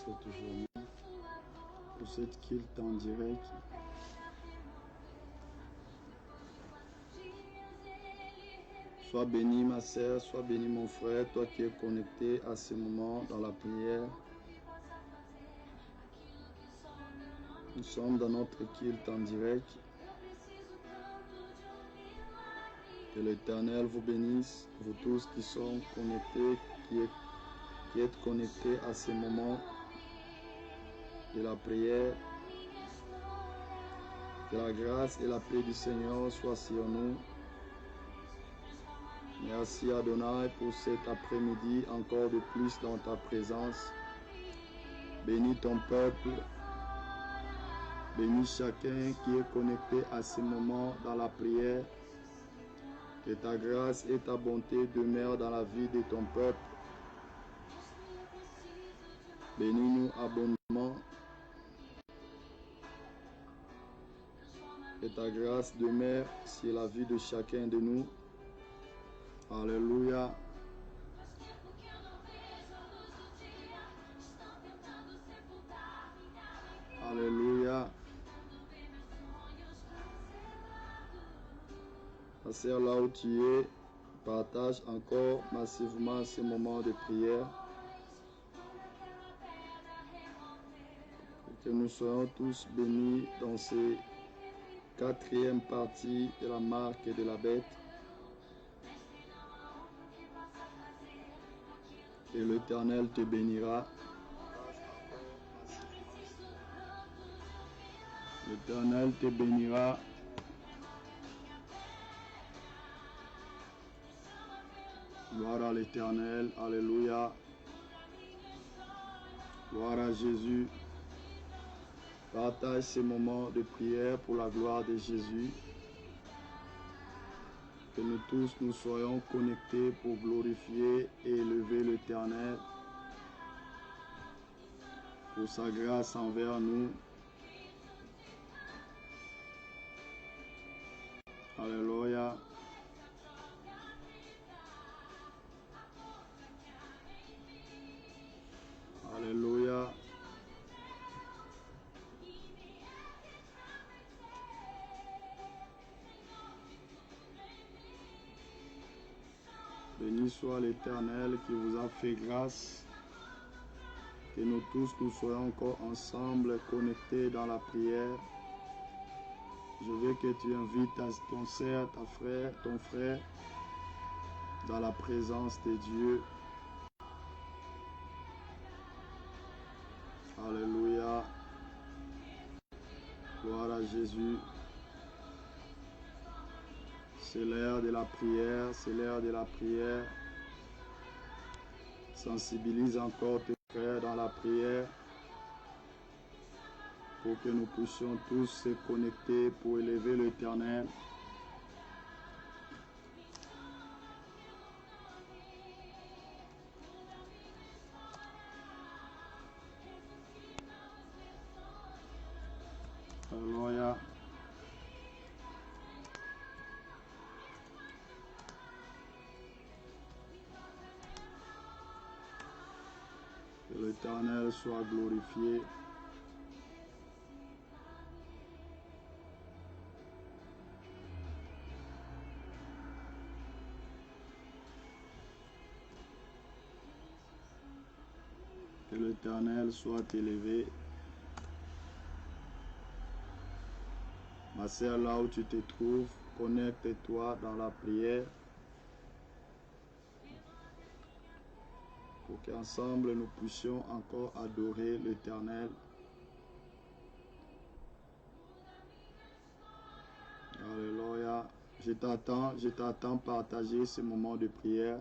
cette journée, pour cette culte en direct. Sois béni ma sœur, sois béni mon frère, toi qui es connecté à ce moment dans la prière. Nous sommes dans notre culte en direct. Que l'Éternel vous bénisse, vous tous qui sont connectés, qui êtes connectés à ce moment de la prière. Que la grâce et la paix du Seigneur soient sur nous. Merci Adonai pour cet après-midi, encore de plus dans ta présence. Bénis ton peuple. Bénis chacun qui est connecté à ce moment dans la prière. Que ta grâce et ta bonté demeurent dans la vie de ton peuple. Bénis-nous abondamment. Que ta grâce demeure sur la vie de chacun de nous. Alléluia. Alléluia. Ma sœur, là où tu es, partage encore massivement ces moments de prière. Que nous soyons tous bénis dans ces quatrième partie de la marque de la bête. Et l'Éternel te bénira. L'Éternel te bénira. Gloire à l'Éternel. Alléluia. Gloire à Jésus. Partage ces moments de prière pour la gloire de Jésus. Que nous tous nous soyons connectés pour glorifier et élever l'Éternel pour sa grâce envers nous. Alléluia. Alléluia. Béni soit l'Éternel qui vous a fait grâce. Que nous tous nous soyons encore ensemble connectés dans la prière. Je veux que tu invites ton sœur, ton frère dans la présence de Dieu. Alléluia. Gloire à Jésus. C'est l'heure de la prière, c'est l'heure de la prière. Sensibilise encore tes frères dans la prière pour que nous puissions tous se connecter pour élever l'Éternel. Alléluia. Que l'Éternel soit glorifié. Que l'Éternel soit élevé. Ma sœur, là où tu te trouves, connecte-toi dans la prière pour qu'ensemble nous puissions encore adorer l'Éternel. Alléluia. Je t'attends partager ce moment de prière.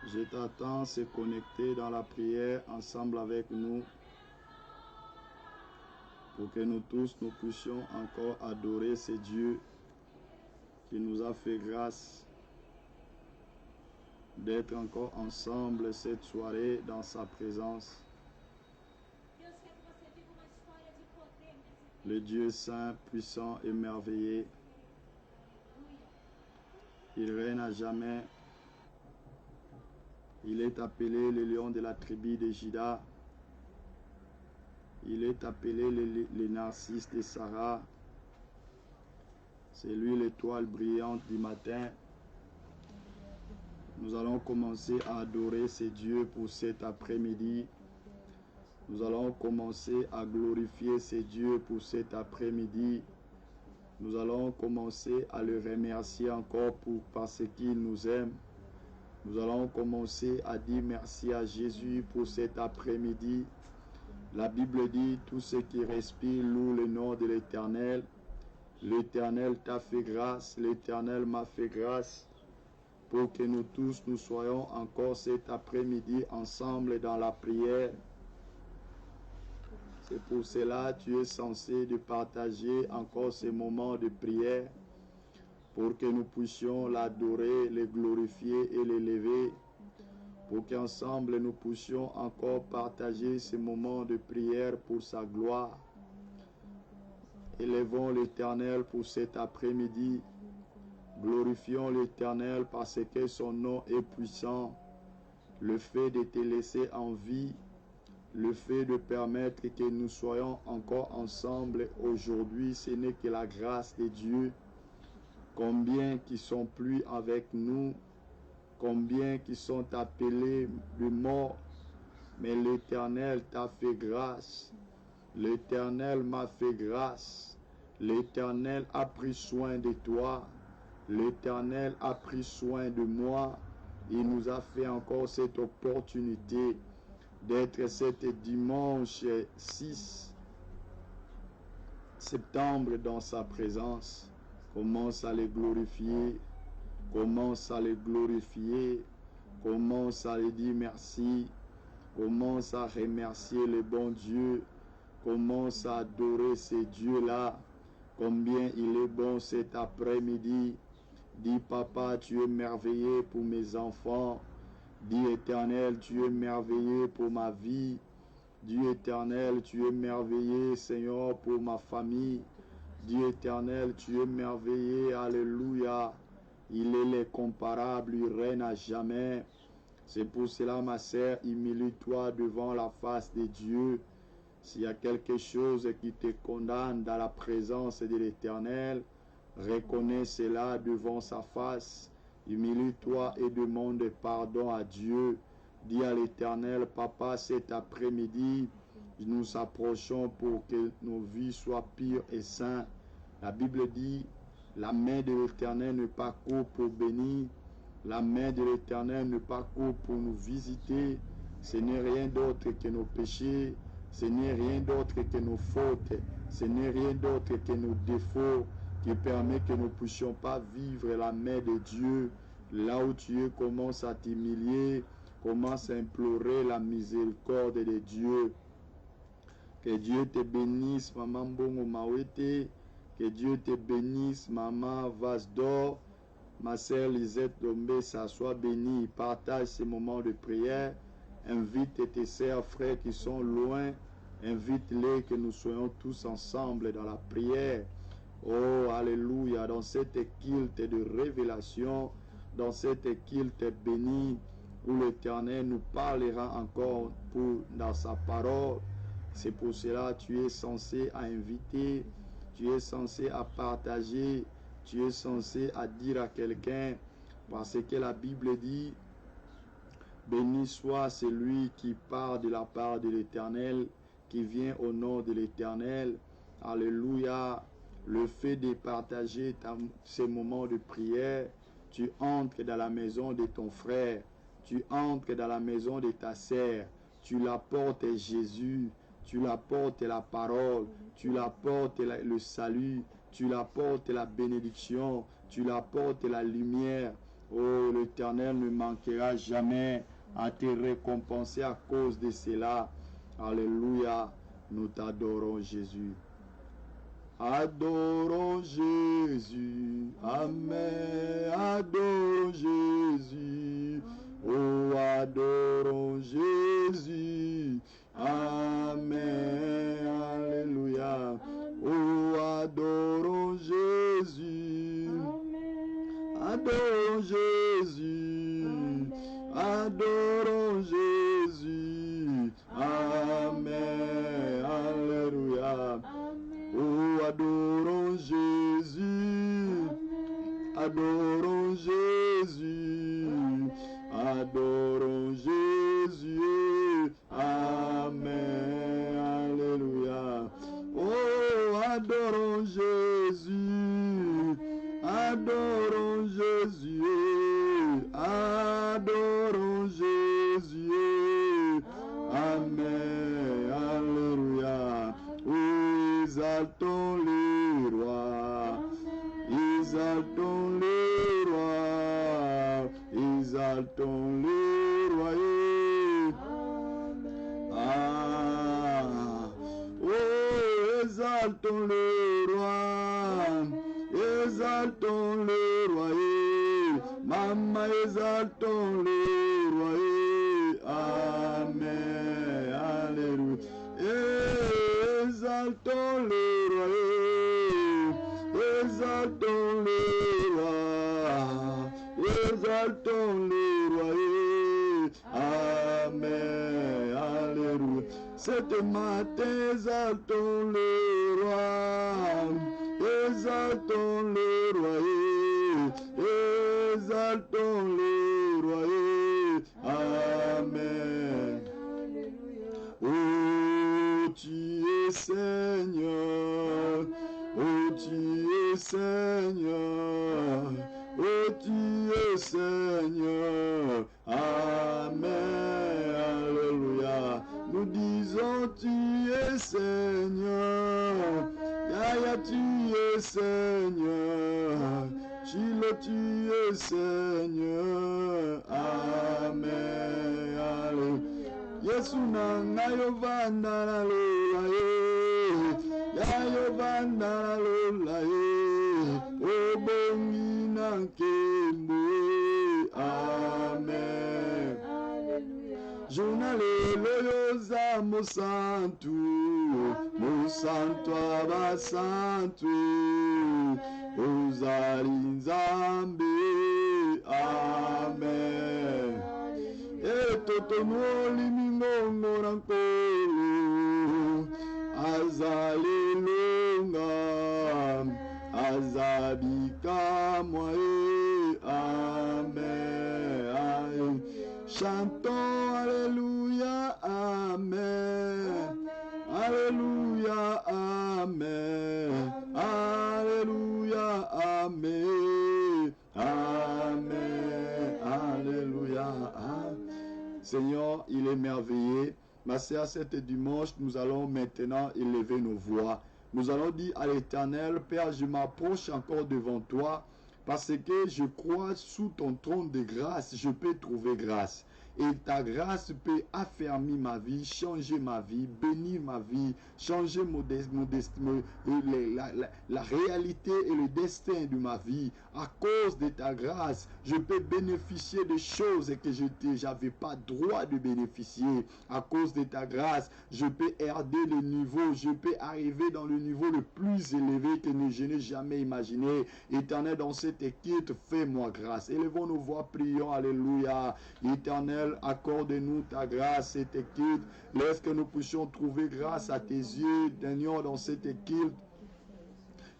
Je t'attends se connecter dans la prière ensemble avec nous pour que nous tous nous puissions encore adorer ce Dieu qui nous a fait grâce d'être encore ensemble cette soirée dans sa présence. Le Dieu saint, puissant et merveilleux, il règne à jamais. Il est appelé le lion de la tribu de Juda. Il est appelé le narcisse de Sarah. C'est lui l'étoile brillante du matin. Nous allons commencer à adorer ces dieux pour cet après-midi. Nous allons commencer à glorifier ces dieux pour cet après-midi. Nous allons commencer à le remercier encore parce qu'il nous aime. Nous allons commencer à dire merci à Jésus pour cet après-midi. La Bible dit, tout ce qui respire loue le nom de l'Éternel. L'Éternel t'a fait grâce, l'Éternel m'a fait grâce pour que nous tous nous soyons encore cet après-midi ensemble dans la prière. C'est pour cela que tu es censé de partager encore ces moments de prière pour que nous puissions l'adorer, le glorifier et l'élever, pour qu'ensemble nous puissions encore partager ces moments de prière pour sa gloire. Élevons l'Éternel pour cet après-midi. Glorifions l'Éternel parce que son nom est puissant. Le fait de te laisser en vie, le fait de permettre que nous soyons encore ensemble aujourd'hui, ce n'est que la grâce de Dieu. Combien qui sont plus avec nous, combien qui sont appelés de mort, mais l'Éternel t'a fait grâce. L'Éternel m'a fait grâce. L'Éternel a pris soin de toi. L'Éternel a pris soin de moi. Il nous a fait encore cette opportunité d'être cet dimanche 6 septembre dans sa présence. Commence à le glorifier. Commence à le glorifier. Commence à lui dire merci. Commence à remercier le bon Dieu. Commence à adorer ces dieux-là. Combien il est bon cet après-midi. Dis, Papa, tu es merveilleux pour mes enfants. Dis, Éternel, tu es merveilleux pour ma vie. Dis, Éternel, tu es merveilleux, Seigneur, pour ma famille. Dis, Éternel, tu es merveilleux. Alléluia. Il est l'incomparable, il règne à jamais. C'est pour cela, ma sœur, humilie-toi devant la face de Dieu. S'il y a quelque chose qui te condamne dans la présence de l'Éternel, reconnais cela devant sa face. Humilie-toi et demande pardon à Dieu. Dis à l'Éternel, Papa, cet après-midi, nous approchons pour que nos vies soient pures et saintes. La Bible dit, la main de l'Éternel n'est pas courte pour bénir. La main de l'Éternel n'est pas courte pour nous visiter. Ce n'est rien d'autre que nos péchés. Ce n'est rien d'autre que nos fautes. Ce n'est rien d'autre que nos défauts qui permet que nous ne puissions pas vivre la main de Dieu. Là où tu es, commence à t'humilier. Commence à implorer la miséricorde de Dieu. Que Dieu te bénisse, Maman Bongo Mawete. Que Dieu te bénisse, Maman Vasdor. Ma sœur Lisette Dombe, ça soit bénie. Partage ces moments de prière. Invite tes sœurs, frères qui sont loin. Invite-les que nous soyons tous ensemble dans la prière. Oh, alléluia. Dans cette culte de révélation, dans cette culte bénie, où l'Éternel nous parlera encore dans sa parole. C'est pour cela que tu es censé à inviter, tu es censé à partager, tu es censé à dire à quelqu'un, parce que la Bible dit, béni soit celui qui part de la part de l'Éternel, qui vient au nom de l'Éternel. Alléluia. Le fait de partager ces moments de prière, tu entres dans la maison de ton frère, tu entres dans la maison de ta sœur, tu l'apportes Jésus, tu l'apportes la parole, tu l'apportes le salut, tu l'apportes la bénédiction, tu l'apportes la lumière. Oh, l'Éternel ne manquera jamais à te récompenser à cause de cela. Alléluia, nous t'adorons Jésus. Adorons Jésus, Amen, adorons Jésus, oh adorons Jésus, Amen, Alléluia, oh adorons Jésus, adorons Jésus, adorons Jésus. Amen. Alléluia. Oh, adorons Jésus. Adorons Jésus. Adorons Jésus. Amen. Alléluia. Oh, adorons Jésus. Adorons Jésus. Adorons Jésus. Amen. Alléluia. Oh, exaltons les rois. Exaltons les rois. Exaltons les rois. Oh, exaltons le roi. Exaltons le roi. Maman, exaltons le roi. Amen. Alléluia. Exaltons le roi. Exaltons le roi. Exaltons le roi. Amen. Alléluia. Cette matin, exaltons le roi. Exaltons le roi. Exaltons le roi. Amen. Oh, tu es Seigneur. Oh, tu es Seigneur. Oh, tu es Seigneur. Amen. Alléluia. Nous disons, tu es Seigneur. Yahya, tu es Seigneur. Shiloh, tu es Seigneur. Amen. Alléluia. Yesu nanga yovanda la lola ye. Ya yovanda la lola ye. Obongi nankembe. Amen. Junalelo yoza musantu. Musantu abasantu. Uzali nzambe. Amen. Etotonoli mingongo rankolo. Azalelonga. Azabika mwae. Amen. Chantons Alléluia. Amen. Alléluia. Amen. Alléluia. Amen. Amen. Alléluia. Amen. Seigneur, il est merveilleux. Ma sœur, cet dimanche, nous allons maintenant élever nos voix. Nous allons dire à l'Éternel, Père, je m'approche encore devant toi parce que je crois sous ton trône de grâce, je peux trouver grâce. Et ta grâce peut affermir ma vie, changer ma vie, bénir ma vie, changer la réalité et le destin de ma vie. À cause de ta grâce, je peux bénéficier de choses que je n'avais pas droit de bénéficier. À cause de ta grâce, je peux herder le niveau, je peux arriver dans le niveau le plus élevé que je n'ai jamais imaginé. Éternel, dans cette équipe, fais-moi grâce. Élevons nos voix, prions, alléluia. Éternel, accorde-nous ta grâce, cette équipe. Laisse que nous puissions trouver grâce à tes yeux, Seigneur, dans cette équipe.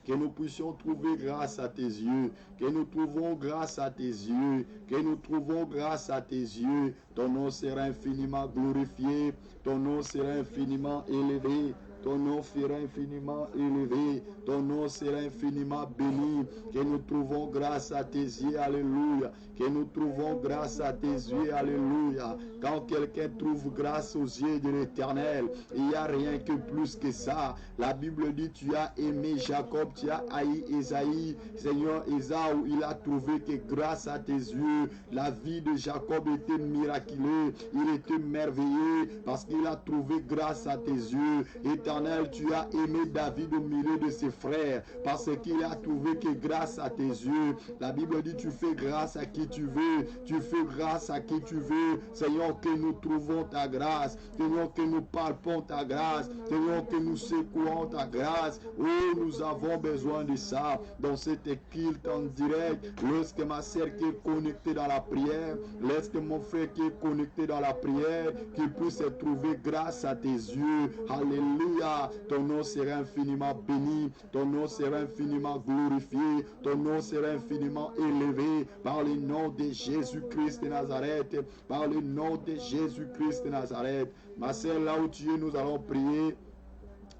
Que nous puissions trouver grâce à tes yeux. Que nous trouvons grâce à tes yeux. Que nous trouvons grâce à tes yeux. Ton nom sera infiniment glorifié. Ton nom sera infiniment élevé. Ton nom sera infiniment élevé. Ton nom sera infiniment béni. Que nous trouvons grâce à tes yeux. Alléluia. Que nous trouvons grâce à tes yeux. Alléluia. Quand quelqu'un trouve grâce aux yeux de l'Éternel, il n'y a rien que plus que ça. La Bible dit, tu as aimé Jacob, tu as haï Esaïe. Seigneur, Ésaü, il a trouvé que grâce à tes yeux, la vie de Jacob était miraculeuse. Il était merveilleux parce qu'il a trouvé grâce à tes yeux. Éternel, Éternel, tu as aimé David au milieu de ses frères parce qu'il a trouvé que grâce à tes yeux, la Bible dit tu fais grâce à qui tu veux, tu fais grâce à qui tu veux. Seigneur, que nous trouvons ta grâce, Seigneur, que nous palpons ta grâce, Seigneur, que nous secouons ta grâce. Oh, nous avons besoin de ça dans cette culte en direct. Lorsque ma sœur qui est connectée dans la prière, lorsque mon frère qui est connecté dans la prière, qu'il puisse trouver grâce à tes yeux. Alléluia. Ton nom sera infiniment béni, ton nom sera infiniment glorifié, ton nom sera infiniment élevé par le nom de Jésus-Christ de Nazareth, par le nom de Jésus-Christ de Nazareth. Ma sœur, là où tu es, nous allons prier.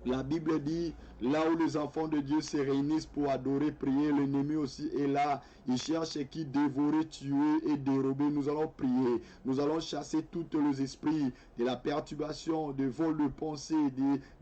La Bible dit, là où les enfants de Dieu se réunissent pour adorer, prier, l'ennemi aussi est là. Il cherche qui dévorer, tuer et dérober. Nous allons prier. Nous allons chasser tous les esprits de la perturbation, de vol de pensée,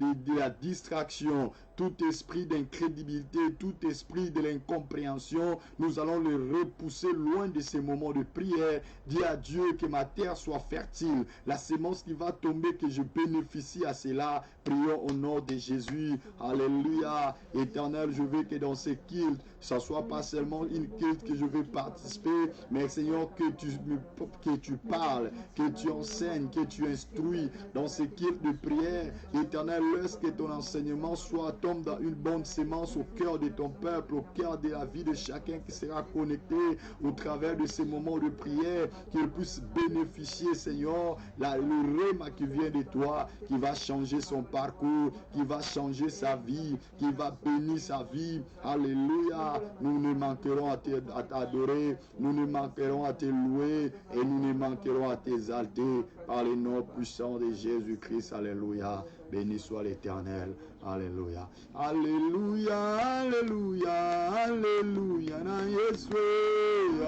de la distraction, tout esprit d'incrédibilité, tout esprit de l'incompréhension. Nous allons le repousser loin de ces moments de prière. Dis à Dieu que ma terre soit fertile. La semence qui va tomber, que je bénéficie à cela. Prions au nom de Jésus. Alléluia. Éternel, je veux que dans ces cultes, ça soit pas seulement une culte que je vais participer, mais Seigneur, que tu parles, que tu enseignes, que tu instruis dans ces cultes de prière. Éternel, laisse que ton enseignement tombe dans une bonne sémence au cœur de ton peuple, au cœur de la vie de chacun qui sera connecté au travers de ces moments de prière, qu'il puisse bénéficier, Seigneur, le rhéma qui vient de toi, qui va changer son parcours, qui va changer sa vie, qui va bénir sa vie. Alléluia. Nous ne manquerons à t'adorer, nous ne manquerons à te louer et nous ne manquerons à t'exalter par le nom puissant de Jésus-Christ. Alléluia. Béni soit l'Éternel. Alléluia. Alléluia. Alléluia. Alléluia. Na Yesu.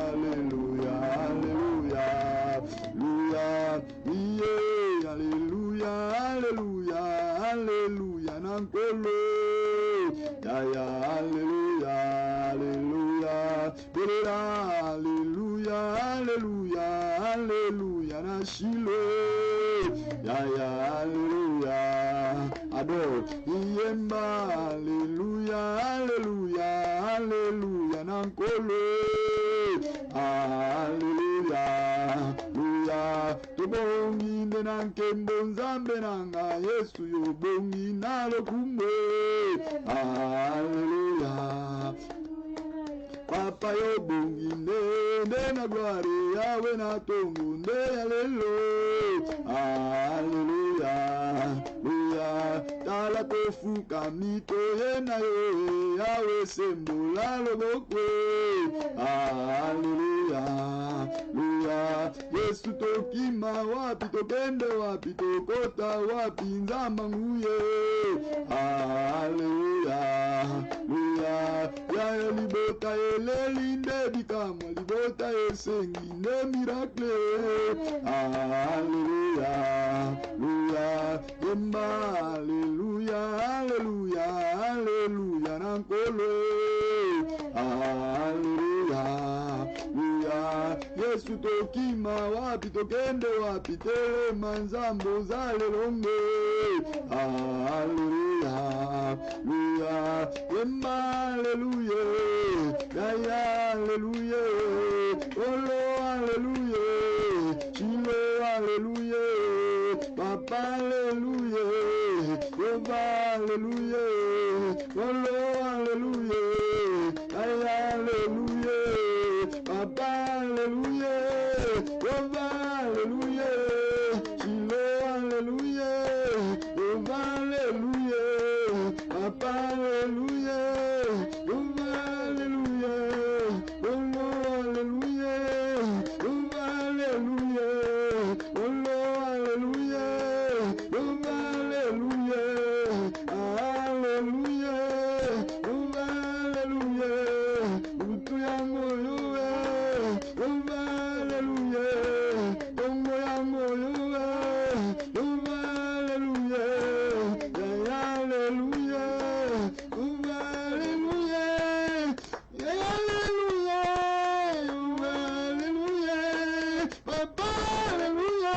Alléluia. Alléluia. Alléluia. Alléluia. Alléluia. Alléluia. Nankolo. Alléluia. Alléluia. Alléluia. Alléluia. Alléluia. Na Shilo. Alléluia. Adore. Yemba. Alléluia. Alléluia. Alléluia. Nankolo. Alléluia. Alléluia. Tobongi nenankembo nzambe nanga Yesu yobongi nalokumbe. Alléluia. Papa yobongi nde na gloire yawe na tongu nde alelo. Alléluia. Alléluia. Tala kofuka mito yena yo yawe sembola lobokwe. Alléluia. Alléluia. Yesu tokima wapi tokende wapi tokota wapi nzamba nguye. Alléluia. Alléluia. Ya libota elelinde bikamwa libota esengi ne miracle. Alléluia. Alléluia. Yemba. Alléluia. Alléluia. Alléluia. Nankolo. Alléluia. Alléluia. Yesu tokima wapi tokende wapi telema nzambo zalelonge. Alléluia. Alléluia. Yemba. Alléluia. Yaya. Alléluia. Olo. Alléluia. Chilo. Alléluia. Papa. Alléluia. Yova. Alléluia. Olo. Alléluia. Yaya. Alléluia. Papa. Alléluia. Yova. Alléluia. Chilo. Alléluia. Yova. Alléluia. Papa. Alléluia. Yova. Alléluia. Olo. Alléluia. Yova. Alléluia. Olo. Alléluia. Yova. Alléluia. Alléluia. Yova. Alléluia. Utu ya moyo. Yova. Alléluia. Bongo ya moyo. Yova. Alléluia. Yaya. Alléluia. Yova. Alléluia. Yaya. Alléluia. Yova. Alléluia. Papa. Alléluia.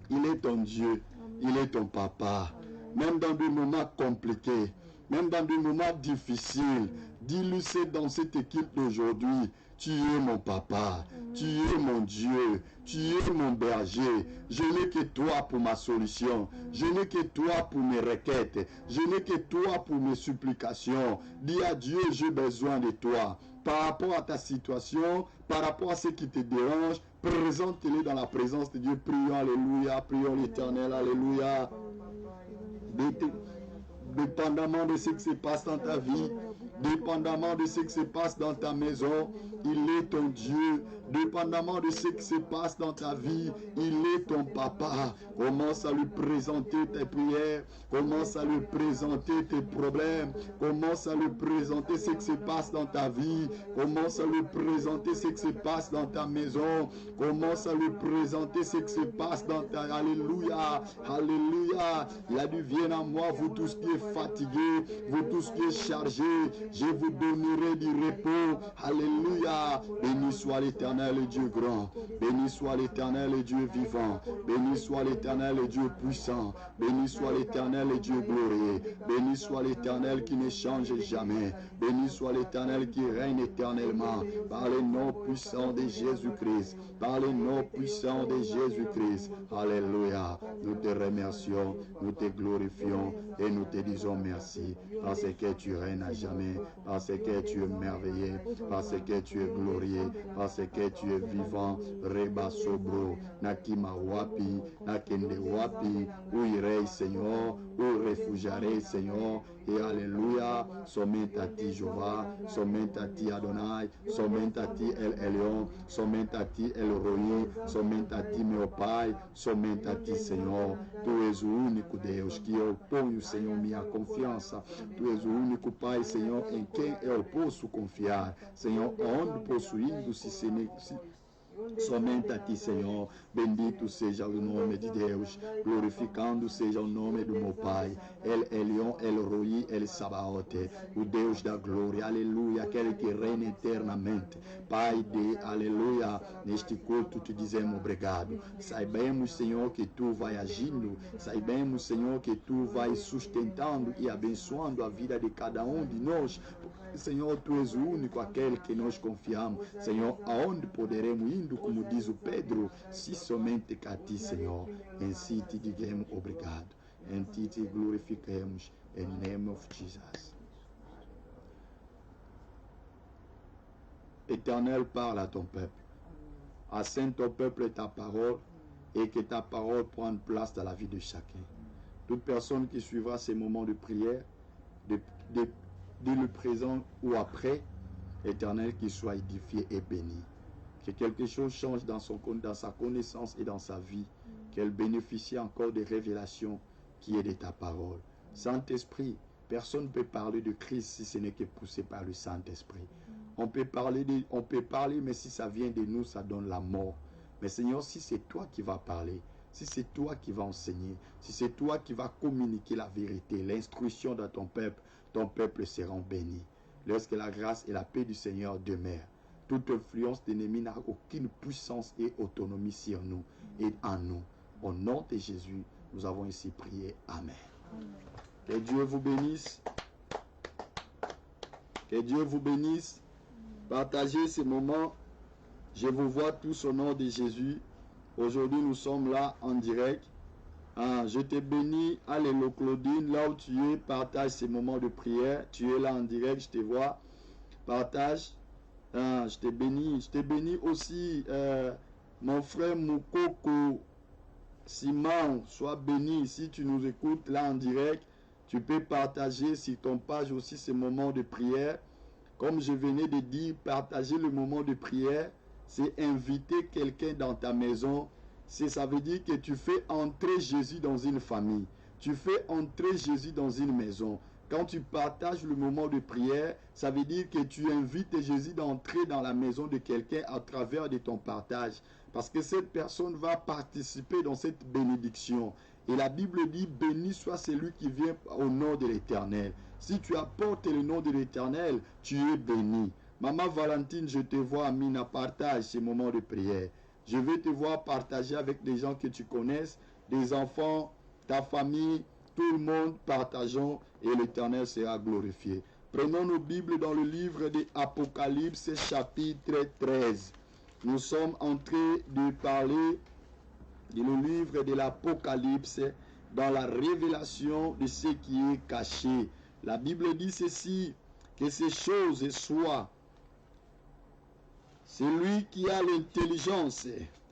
Il est ton Dieu, il est ton papa. Même dans des moments compliqués, même dans des moments difficiles, dis-lui c'est dans cette équipe d'aujourd'hui. Tu es mon papa, tu es mon Dieu, tu es mon berger. Je n'ai que toi pour ma solution. Je n'ai que toi pour mes requêtes. Je n'ai que toi pour mes supplications. Dis à Dieu, j'ai besoin de toi. Par rapport à ta situation, par rapport à ce qui te dérange, présente-les dans la présence de Dieu. Prions, alléluia, prions l'Éternel, alléluia. Dépendamment de ce qui se passe dans ta vie, dépendamment de ce qui se passe dans ta maison, il est ton Dieu. Dépendamment de ce qui se passe dans ta vie, il est ton papa. Commence à lui présenter tes prières, commence à lui présenter tes problèmes, commence à lui présenter ce qui se passe dans ta vie, commence à lui présenter ce qui se passe dans ta maison, commence à lui présenter ce qui se passe dans ta... Alléluia, alléluia. Il a dit, viens à moi, vous tous qui êtes fatigués, vous tous qui êtes chargés, je vous donnerai du repos. Alléluia. Béni soit l'Éternel et Dieu grand. Béni soit l'Éternel et Dieu vivant. Béni soit l'Éternel et Dieu puissant. Béni soit l'Éternel et Dieu glorieux. Béni soit l'Éternel qui ne change jamais. Béni soit l'Éternel qui règne éternellement. Par le nom puissant de Jésus-Christ. Par le nom puissant de Jésus-Christ. Alléluia. Nous te remercions, nous te glorifions et nous te disons merci. Parce que tu règnes à jamais. Parce que tu es merveilleux. Parce que tu es glorieux. Parce que tu es vivant. Reba sobro. Nakima wapi. Nakende wapi. Où irai, Seigneur. Où réfugierai, Seigneur. Et alléluia. Somente à ti, Jéhovah. Somente à ti, Adonai. Somente à ti, El Elyon. Somente à ti, El Roi. Somente a ti, meu Pai. Somente a ti, Senhor. Tu és o único Deus que eu ponho, Senhor, minha confiança. Tu és o único Pai, Senhor, em quem eu posso confiar. Senhor, onde posso ir se somente a ti, Senhor. Bendito seja o nome de Deus. Glorificando seja o nome do meu Pai. El Elyon, El Roi, El Sabaote. O Deus da glória. Aleluia. Aquele que reina eternamente. Pai de aleluia. Neste culto te dizemos obrigado. Saibemos, Senhor, que tu vai agindo. Saibemos, Senhor, que tu vai sustentando e abençoando a vida de cada um de nós. Senhor, tu és o único aquele que nós confiamos. Senhor, aonde poderemos indo, como diz o Pedro, se somente a ti, Senhor. Em si te digamos obrigado. Em ti te glorificamos. In the name of Jesus. Éternel, parle à ton peuple. Assène ton peuple ta parole et que ta parole prenne place dans la vie de chacun. Toute personne qui suivra ces moments de prière, dès le présent ou après, Éternel, qu'il soit édifié et béni. Que quelque chose change dans sa connaissance et dans sa vie. Qu'elle bénéficie encore des révélations qui est de ta parole. Saint-Esprit, personne ne peut parler de Christ si ce n'est que poussé par le Saint-Esprit. On peut parler, mais si ça vient de nous, ça donne la mort. Mais Seigneur, si c'est toi qui vas parler, si c'est toi qui vas enseigner, si c'est toi qui vas communiquer la vérité, l'instruction dans ton peuple sera béni. Lorsque la grâce et la paix du Seigneur demeurent, toute influence d'ennemi n'a aucune puissance et autonomie sur nous et en nous. Au nom de Jésus, nous avons ici prié. Amen. Que Dieu vous bénisse. Que Dieu vous bénisse. Partagez ces moments. Je vous vois tous au nom de Jésus. Aujourd'hui, nous sommes là en direct. Je te bénis. Alléluia, Claudine, là où tu es, partage ces moments de prière. Tu es là en direct, je te vois. Partage. Je te bénis. Je te bénis aussi, mon frère Moukoko. Simon, sois béni. Si tu nous écoutes là en direct, tu peux partager sur ton page aussi ces moments de prière. Comme je venais de dire, partager le moment de prière, c'est inviter quelqu'un dans ta maison. Ça veut dire que tu fais entrer Jésus dans une famille. Tu fais entrer Jésus dans une maison. Quand tu partages le moment de prière, ça veut dire que tu invites Jésus d'entrer dans la maison de quelqu'un à travers de ton partage. Parce que cette personne va participer dans cette bénédiction. Et la Bible dit, béni soit celui qui vient au nom de l'Éternel. Si tu apportes le nom de l'Éternel, tu es béni. Maman Valentine, je te vois, Amina, partage ces moments de prière. Je vais te voir partager avec des gens que tu connaisses, des enfants, ta famille, tout le monde, partageons et l'Éternel sera glorifié. Prenons nos Bibles dans le livre de Apocalypse, chapitre 13. Nous sommes en train de parler du livre de l'Apocalypse dans la révélation de ce qui est caché. La Bible dit ceci, que ces choses soient. Celui qui a l'intelligence,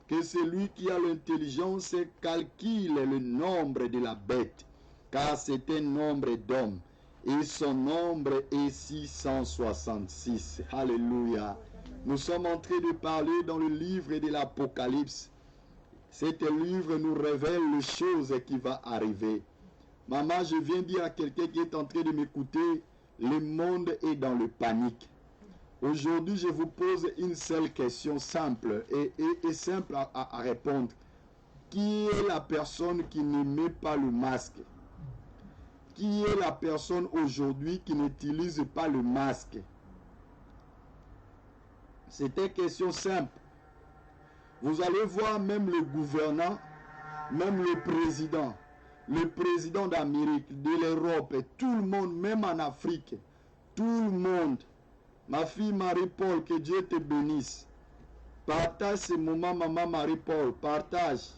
que celui qui a l'intelligence calcule le nombre de la bête, car c'est un nombre d'hommes, et son nombre est 666. Alléluia. Nous sommes en train de parler dans le livre de l'Apocalypse. Cet livre nous révèle les choses qui vont arriver. Maman, je viens dire à quelqu'un qui est en train de m'écouter, le monde est dans le panique. Aujourd'hui, je vous pose une seule question simple et simple à répondre. Qui est la personne qui ne met pas le masque? Qui est la personne aujourd'hui qui n'utilise pas le masque? C'est une question simple. Vous allez voir même le gouvernant, même le président d'Amérique, de l'Europe, tout le monde, même en Afrique, tout le monde. Ma fille Marie-Paul, que Dieu te bénisse. Partage ces moments, maman Marie-Paul, partage.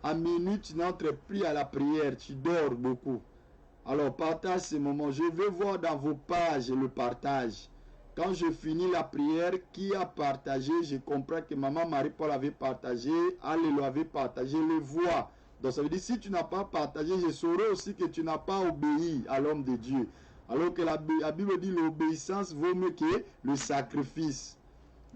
À minuit, tu n'entres plus à la prière, tu dors beaucoup. Alors partage ces moments. Je vais voir dans vos pages le partage. Quand je finis la prière, qui a partagé, je comprends que maman Marie-Paul avait partagé, Alléluia avait partagé, le voix. Donc ça veut dire, si tu n'as pas partagé, je saurai aussi que tu n'as pas obéi à l'homme de Dieu. Alors que la Bible dit l'obéissance vaut mieux que le sacrifice.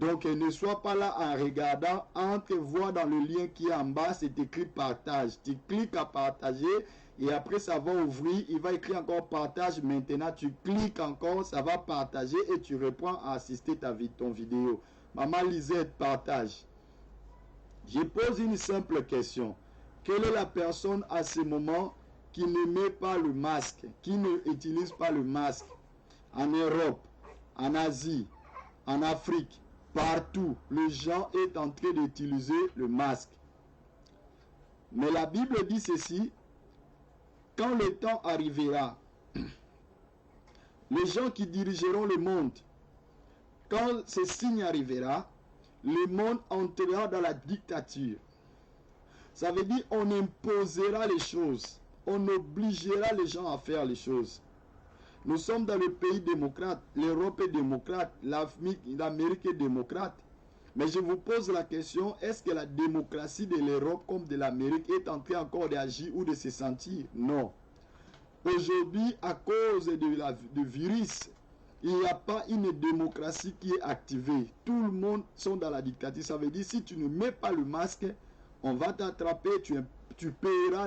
Donc ne sois pas là en regardant, entre voir dans le lien qui est en bas, c'est écrit partage. Tu cliques à partager et après ça va ouvrir, il va écrire encore partage. Maintenant tu cliques encore, ça va partager et tu reprends à assister ton vidéo. Maman Lisette, partage. Je pose une simple question. Quelle est la personne à ce moment qui ne met pas le masque, qui n'utilise pas le masque? En Europe, en Asie, en Afrique, partout, les gens sont en train d'utiliser le masque. Mais la Bible dit ceci, quand le temps arrivera, les gens qui dirigeront le monde, quand ce signe arrivera, le monde entrera dans la dictature. Ça veut dire on imposera les choses. On obligera les gens à faire les choses. Nous sommes dans le pays démocrate. L'Europe est démocrate. L'Amérique est démocrate. Mais je vous pose la question, est-ce que la démocratie de l'Europe comme de l'Amérique est en train encore d'agir ou de se sentir? Non. Aujourd'hui, à cause du virus, il n'y a pas une démocratie qui est activée. Tout le monde sont dans la dictature. Ça veut dire si tu ne mets pas le masque, on va t'attraper, tu paieras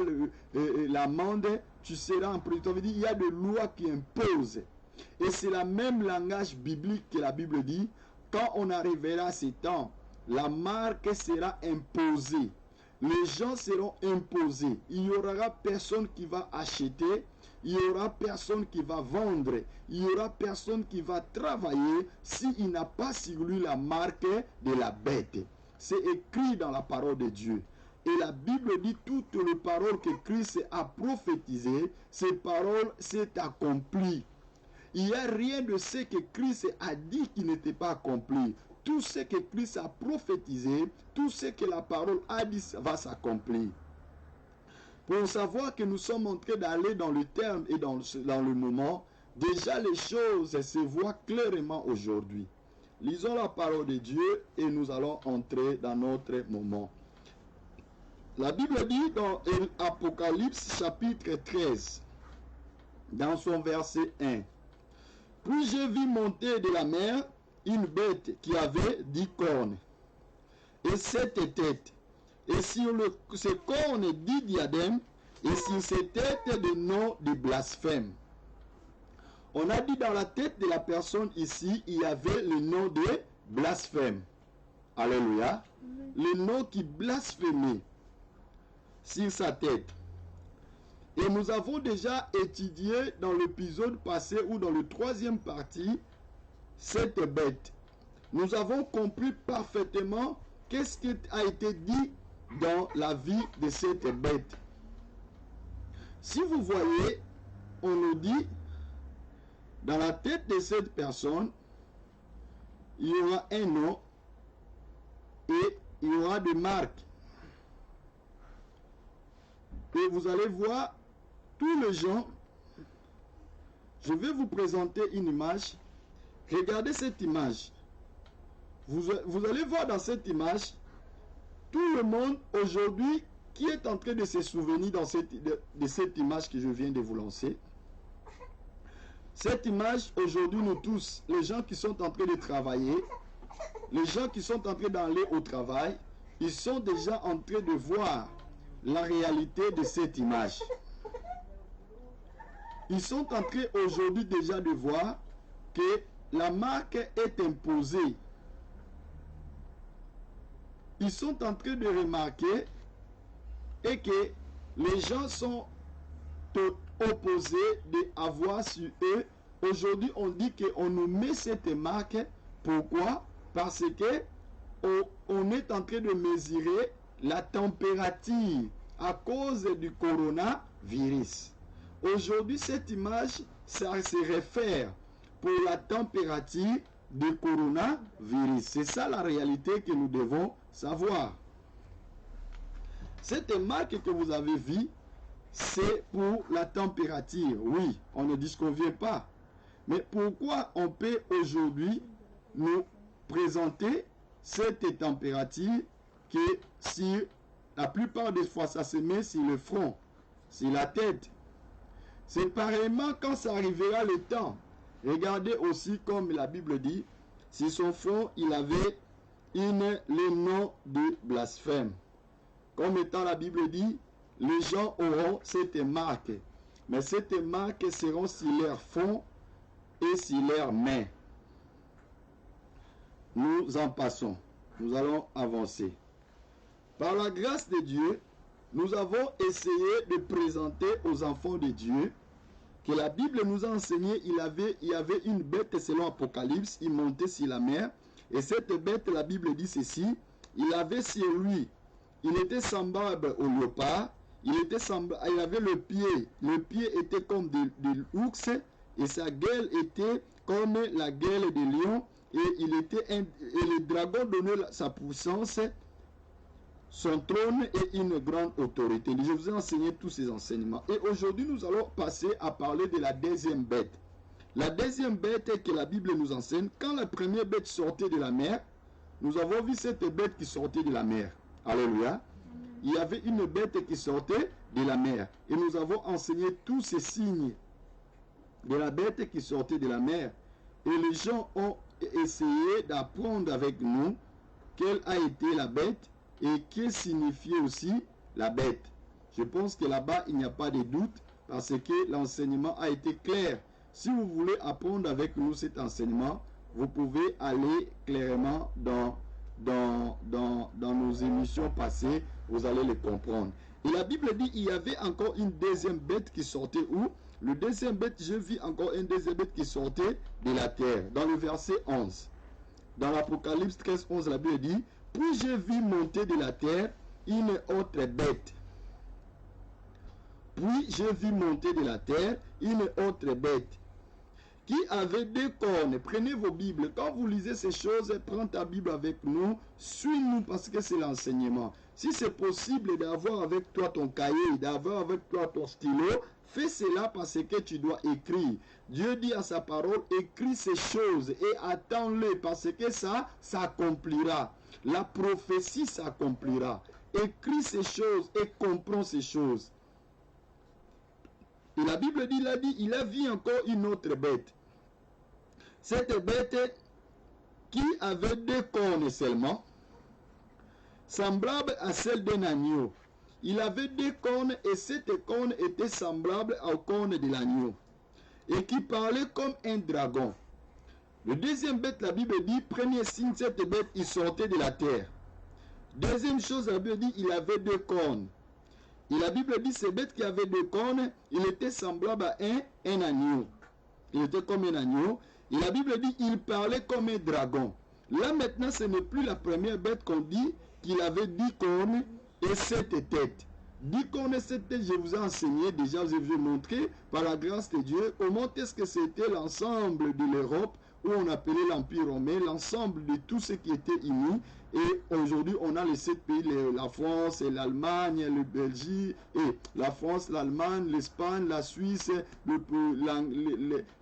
l'amende, tu seras en prison. Ça veut dire qu'il y a des lois qui imposent. Et c'est le même langage biblique que la Bible dit. Quand on arrivera à ces temps, la marque sera imposée. Les gens seront imposés. Il n'y aura personne qui va acheter. il n'y aura personne qui va vendre, il n'y aura personne qui va travailler s'il n'a pas sur lui la marque de la bête. C'est écrit dans la parole de Dieu. Et la Bible dit toutes les paroles que Christ a prophétisées, ces paroles s'est accomplies. Il n'y a rien de ce que Christ a dit qui n'était pas accompli. Tout ce que Christ a prophétisé, tout ce que la parole a dit va s'accomplir. Pour savoir que nous sommes en train d'aller dans le terme et dans le moment, déjà les choses se voient clairement aujourd'hui. Lisons la parole de Dieu et nous allons entrer dans notre moment. La Bible dit dans Apocalypse chapitre 13, dans son verset 1. Puis j'ai vu monter de la mer une bête qui avait 10 cornes et 7 têtes. Et sur ces cornes 10 diadèmes, et sur ces têtes des noms de blasphème. On a dit dans la tête de la personne ici, il y avait le nom de blasphème. Alléluia. Le nom qui blasphémait sur sa tête. Et nous avons déjà étudié dans l'épisode passé ou dans le troisième partie cette bête. Nous avons compris parfaitement qu'est-ce qui a été dit dans la vie de cette bête. Si vous voyez, on nous dit, dans la tête de cette personne, il y aura un nom et il y aura des marques. Et vous allez voir, tous les gens, je vais vous présenter une image. Regardez cette image. Vous allez voir dans cette image, tout le monde aujourd'hui qui est en train de se souvenir de cette image que je viens de vous lancer. Cette image, aujourd'hui, nous tous, les gens qui sont en train de travailler, les gens qui sont en train d'aller au travail, ils sont déjà en train de voir la réalité de cette image. Ils sont en train aujourd'hui déjà de voir que la marque est imposée. Ils sont en train de remarquer et que les gens sont opposés d'avoir sur eux. Aujourd'hui, on dit qu'on nous met cette marque. Pourquoi? Parce que on est en train de mesurer la température à cause du coronavirus. Aujourd'hui, cette image, ça se réfère pour la température du coronavirus. C'est ça la réalité que nous devons savoir. Cette marque que vous avez vue, c'est pour la température. Oui, on ne disconvient pas. Mais pourquoi on peut aujourd'hui nous présenter cette température que si la plupart des fois ça se met sur le front, sur la tête? C'est pareillement quand ça arrivera le temps. Regardez aussi comme la Bible dit, sur son front il avait le nom de blasphème. Comme étant la Bible dit, les gens auront cette marque. Mais cette marque seront sur leur front et sur leurs mains. Nous en passons. Nous allons avancer. Par la grâce de Dieu, nous avons essayé de présenter aux enfants de Dieu que la Bible nous a enseigné, il y avait une bête selon Apocalypse, il montait sur la mer. Et cette bête, la Bible dit ceci, il avait sur lui, il était semblable au léopard, il avait le pied était comme de l'ours, et sa gueule était comme la gueule des lions, et le dragon donnait sa puissance, son trône et une grande autorité. Je vous ai enseigné tous ces enseignements. Et aujourd'hui, nous allons passer à parler de la deuxième bête. La deuxième bête que la Bible nous enseigne, quand la première bête sortait de la mer, nous avons vu cette bête qui sortait de la mer. Alléluia. Il y avait une bête qui sortait de la mer. Et nous avons enseigné tous ces signes de la bête qui sortait de la mer. Et les gens ont essayé d'apprendre avec nous quelle a été la bête et que signifiait aussi la bête. Je pense que là-bas, il n'y a pas de doute parce que l'enseignement a été clair. Si vous voulez apprendre avec nous cet enseignement, vous pouvez aller clairement dans nos émissions passées, vous allez le comprendre. Et la Bible dit il y avait encore une deuxième bête qui sortait où? Le deuxième bête, je vis encore un deuxième bête qui sortait de la terre. Dans le verset 11. Dans l'Apocalypse 13, 11, la Bible dit, puis je vis monter de la terre une autre bête. Puis je vis monter de la terre une autre bête qui avait 2 cornes. Prenez vos Bibles. Quand vous lisez ces choses, prends ta Bible avec nous. Suis-nous parce que c'est l'enseignement. Si c'est possible d'avoir avec toi ton cahier, d'avoir avec toi ton stylo, fais cela parce que tu dois écrire. Dieu dit à sa parole, écris ces choses et attends-les parce que ça s'accomplira. La prophétie s'accomplira. Écris ces choses et comprends ces choses. Et la Bible dit, il a vu encore une autre bête. Cette bête qui avait 2 cornes seulement, semblable à celle d'un agneau. Il avait 2 cornes et cette corne était semblable aux cornes de l'agneau. Et qui parlait comme un dragon. Le deuxième bête, la Bible dit, premier signe, cette bête, il sortait de la terre. Deuxième chose, la Bible dit, il avait 2 cornes. Et la Bible dit, ce bête qui avait 2 cornes, il était semblable à un agneau. Il était comme un agneau. Et la Bible dit, il parlait comme un dragon. Là maintenant, ce n'est plus la première bête qu'on dit qu'il avait 10 cornes et 7 têtes. 10 cornes et 7 têtes, je vous ai enseigné déjà, je vous ai montré par la grâce de Dieu comment est-ce que c'était l'ensemble de l'Europe où on appelait l'Empire romain, l'ensemble de tout ce qui était unis. Et aujourd'hui, on a les 7 pays, la France et l'Allemagne, le Belgique, et la France, l'Allemagne, l'Espagne, la Suisse,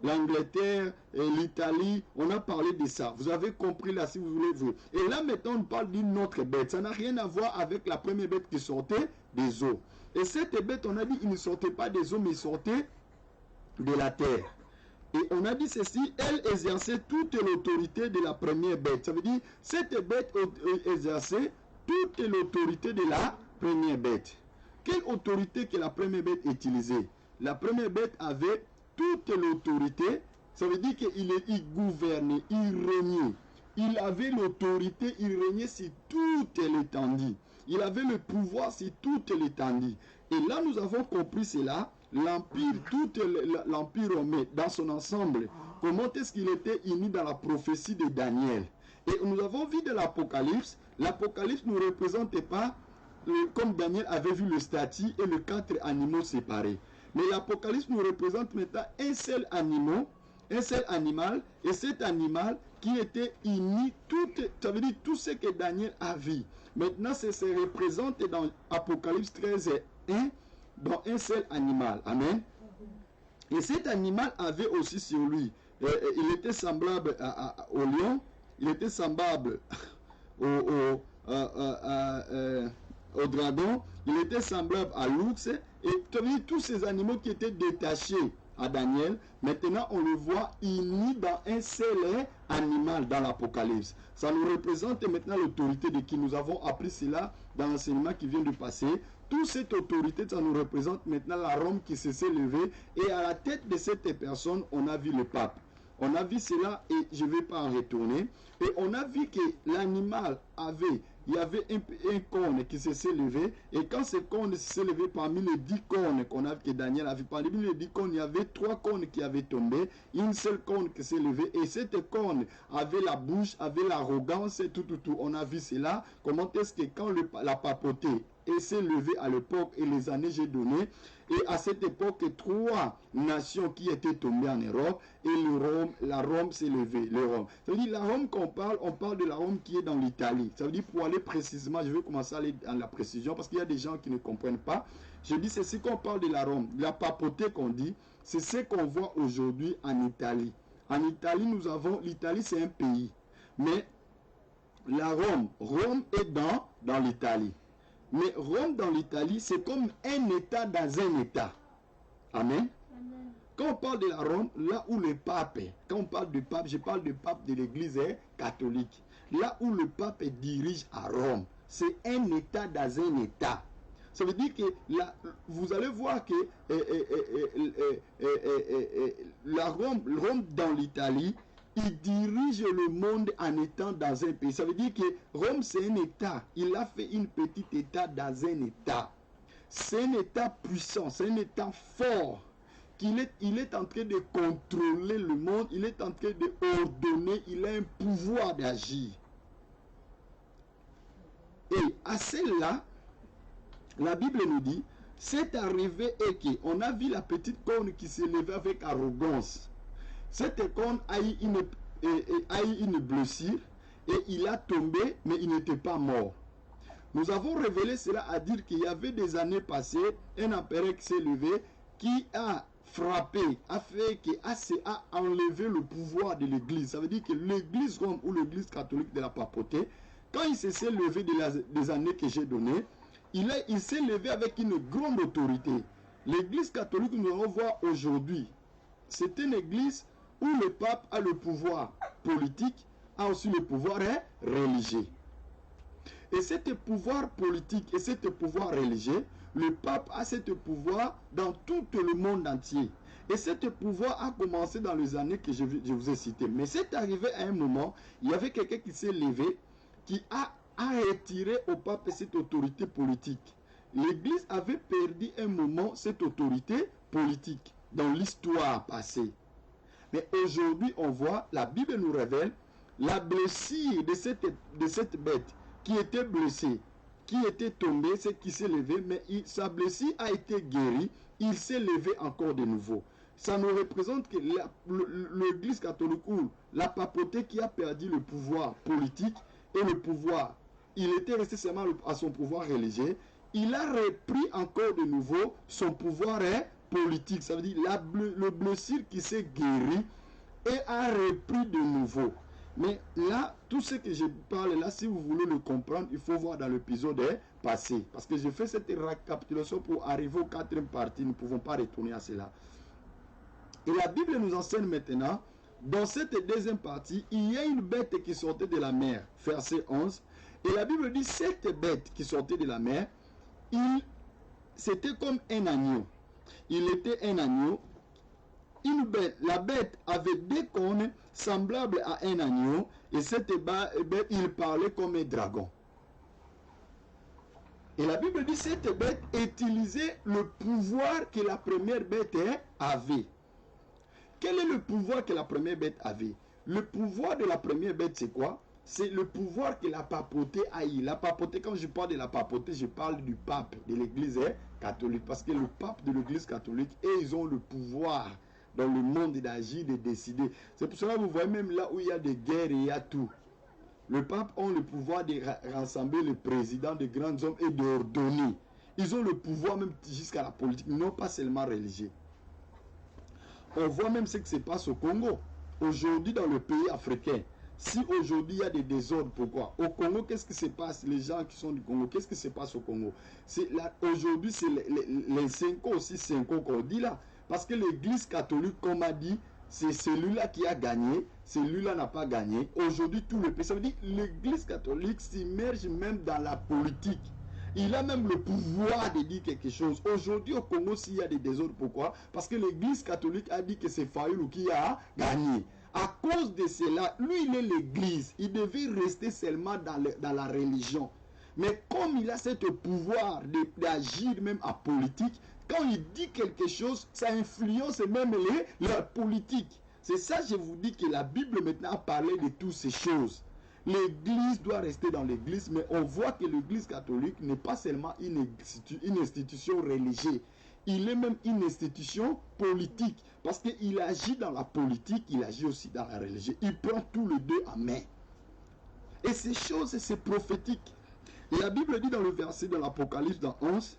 l'Angleterre, l'Italie. On a parlé de ça. Vous avez compris là, si vous voulez. Et là, maintenant, on parle d'une autre bête. Ça n'a rien à voir avec la première bête qui sortait des eaux. Et cette bête, on a dit, il ne sortait pas des eaux, mais il sortait de la terre. Et on a dit ceci, elle exerçait toute l'autorité de la première bête. Ça veut dire, cette bête exerçait toute l'autorité de la première bête. Quelle autorité que la première bête utilisait? La première bête avait toute l'autorité. Ça veut dire qu'il gouvernait, il régnait. Il avait l'autorité, il régnait sur toute l'étendue. Il avait le pouvoir sur toute l'étendue. Et là, nous avons compris cela. L'Empire, tout l'Empire romain dans son ensemble, comment est-ce qu'il était uni dans la prophétie de Daniel. Et nous avons vu de l'Apocalypse, l'Apocalypse ne représentait pas, comme Daniel avait vu le statut et les 4 animaux séparés. Mais l'Apocalypse nous représente maintenant un seul animal, et cet animal qui était uni, ça veut dire tout ce que Daniel a vu. Maintenant, ça se représente dans Apocalypse 13 et 1, dans un seul animal. Amen. Et cet animal avait aussi sur lui, il était semblable au lion, il était semblable au dragon, il était semblable à l'ours, et tous ces animaux qui étaient détachés à Daniel, maintenant on le voit uni dans un seul animal dans l'Apocalypse. Ça nous représente maintenant l'autorité de qui nous avons appris cela dans l'enseignement qui vient de passer. Toute cette autorité, ça nous représente maintenant la Rome qui s'est levée, et à la tête de cette personne, on a vu le pape. On a vu cela et je ne vais pas en retourner. Et on a vu que l'animal il y avait un corne qui s'est levé. Et quand ce corne s'est levé parmi les 10 cornes que Daniel avait, parmi les 10 cornes, il y avait 3 cornes qui avaient tombé. Une seule corne qui s'est levée. Et cette corne avait la bouche, avait l'arrogance et tout. On a vu cela. Comment est-ce que quand la papauté s'est levé à l'époque et les années j'ai donné, et à cette époque 3 nations qui étaient tombées en Europe, et la Rome s'est levée, ça veut dire la Rome qu'on parle, on parle de la Rome qui est dans l'Italie. Ça veut dire, pour aller précisément, je vais commencer à aller dans la précision parce qu'il y a des gens qui ne comprennent pas. Je dis c'est ce qu'on parle de la Rome, la papauté qu'on dit, c'est ce qu'on voit aujourd'hui en Italie. En Italie, l'Italie c'est un pays, mais la Rome est dans l'Italie. Mais Rome dans l'Italie, c'est comme un État dans un État. Amen. Amen. Quand on parle de la Rome, là où le pape est, quand on parle du pape, je parle du pape de l'Église catholique. Là où le pape dirige à Rome, c'est un État dans un État. Ça veut dire que là, vous allez voir que la Rome dans l'Italie, il dirige le monde en étant dans un pays. Ça veut dire que Rome, c'est un État. Il a fait une petite État dans un État. C'est un État puissant, c'est un État fort qu'il est en train de contrôler le monde, il est en train d'ordonner, il a un pouvoir d'agir. Et à celle-là, la Bible nous dit, c'est arrivé et qu'on a vu la petite corne qui s'est levée avec arrogance. Cette corne a eu une blessure et il a tombé, mais il n'était pas mort. Nous avons révélé cela à dire qu'il y avait des années passées, un empereur qui s'est levé, qui a frappé, a enlevé le pouvoir de l'église. Ça veut dire que l'église Rome ou l'église catholique de la papauté, quand il s'est levé des années que j'ai données, il s'est levé avec une grande autorité. L'église catholique, nous allons voir aujourd'hui, c'est une église où le pape a le pouvoir politique, a aussi le pouvoir religieux. Et ce pouvoir politique et ce pouvoir religieux, le pape a ce pouvoir dans tout le monde entier. Et ce pouvoir a commencé dans les années que je vous ai citées. Mais c'est arrivé à un moment, il y avait quelqu'un qui s'est levé, qui a retiré au pape cette autorité politique. L'Église avait perdu un moment cette autorité politique dans l'histoire passée. Mais aujourd'hui, on voit, la Bible nous révèle la blessure de cette bête qui était blessée, qui était tombée, c'est qui s'est levé, mais sa blessure a été guérie, il s'est levé encore de nouveau. Ça nous représente que l'Église catholique ou la papauté qui a perdu le pouvoir politique et le pouvoir, il était resté seulement à son pouvoir religieux, il a repris encore de nouveau son pouvoir politique. Ça veut dire le blessure qui s'est guéri et a repris de nouveau. Mais là, tout ce que je parle là, si vous voulez le comprendre, il faut voir dans l'épisode passé. Parce que je fais cette récapitulation pour arriver aux quatrième partie. Nous ne pouvons pas retourner à cela. Et la Bible nous enseigne maintenant, dans cette deuxième partie, il y a une bête qui sortait de la mer. Verset 11. Et la Bible dit, cette bête qui sortait de la mer, c'était comme un agneau. Il était un agneau. La bête avait des cornes semblables à un agneau, et cette bête, il parlait comme un dragon. Et la Bible dit, cette bête utilisait le pouvoir que la première bête avait. Quel est le pouvoir que la première bête avait? Le pouvoir de la première bête, c'est quoi? C'est le pouvoir que la papauté a eu. La papauté, quand je parle de la papauté, je parle du pape, de l'église catholique. Parce que le pape de l'église catholique, et ils ont le pouvoir dans le monde d'agir, de décider. C'est pour cela que vous voyez même là où il y a des guerres et il y a tout. Le pape a le pouvoir de rassembler les présidents des grands hommes et d'ordonner. Ils ont le pouvoir même jusqu'à la politique, non pas seulement religieux. On voit même ce qui se passe au Congo. Aujourd'hui, dans le pays africain, si aujourd'hui il y a des désordres, pourquoi? Au Congo, qu'est-ce qui se passe? Les gens qui sont du Congo, qu'est-ce qui se passe au Congo? Aujourd'hui, c'est les 5 ans aussi, 5 ans qu'on dit là. Parce que l'église catholique, comme a dit, c'est celui-là qui a gagné, celui-là n'a pas gagné. Aujourd'hui, tout le pays, ça veut dire que l'église catholique s'immerge même dans la politique. Il a même le pouvoir de dire quelque chose. Aujourd'hui, au Congo, s'il y a des désordres, pourquoi? Parce que l'église catholique a dit que c'est Fayoulou qui a gagné. À cause de cela, lui, il est l'église. Il devait rester seulement dans la religion. Mais comme il a ce pouvoir d'agir même en politique, quand il dit quelque chose, ça influence même la politique. C'est ça, je vous dis que la Bible maintenant a parlé de toutes ces choses. L'église doit rester dans l'église, mais on voit que l'église catholique n'est pas seulement une institution religieuse. Il est même une institution politique. Parce qu'il agit dans la politique, il agit aussi dans la religion. Il prend tous les deux en main. Et ces choses, c'est prophétique. Et la Bible dit dans le verset de l'Apocalypse, dans 11,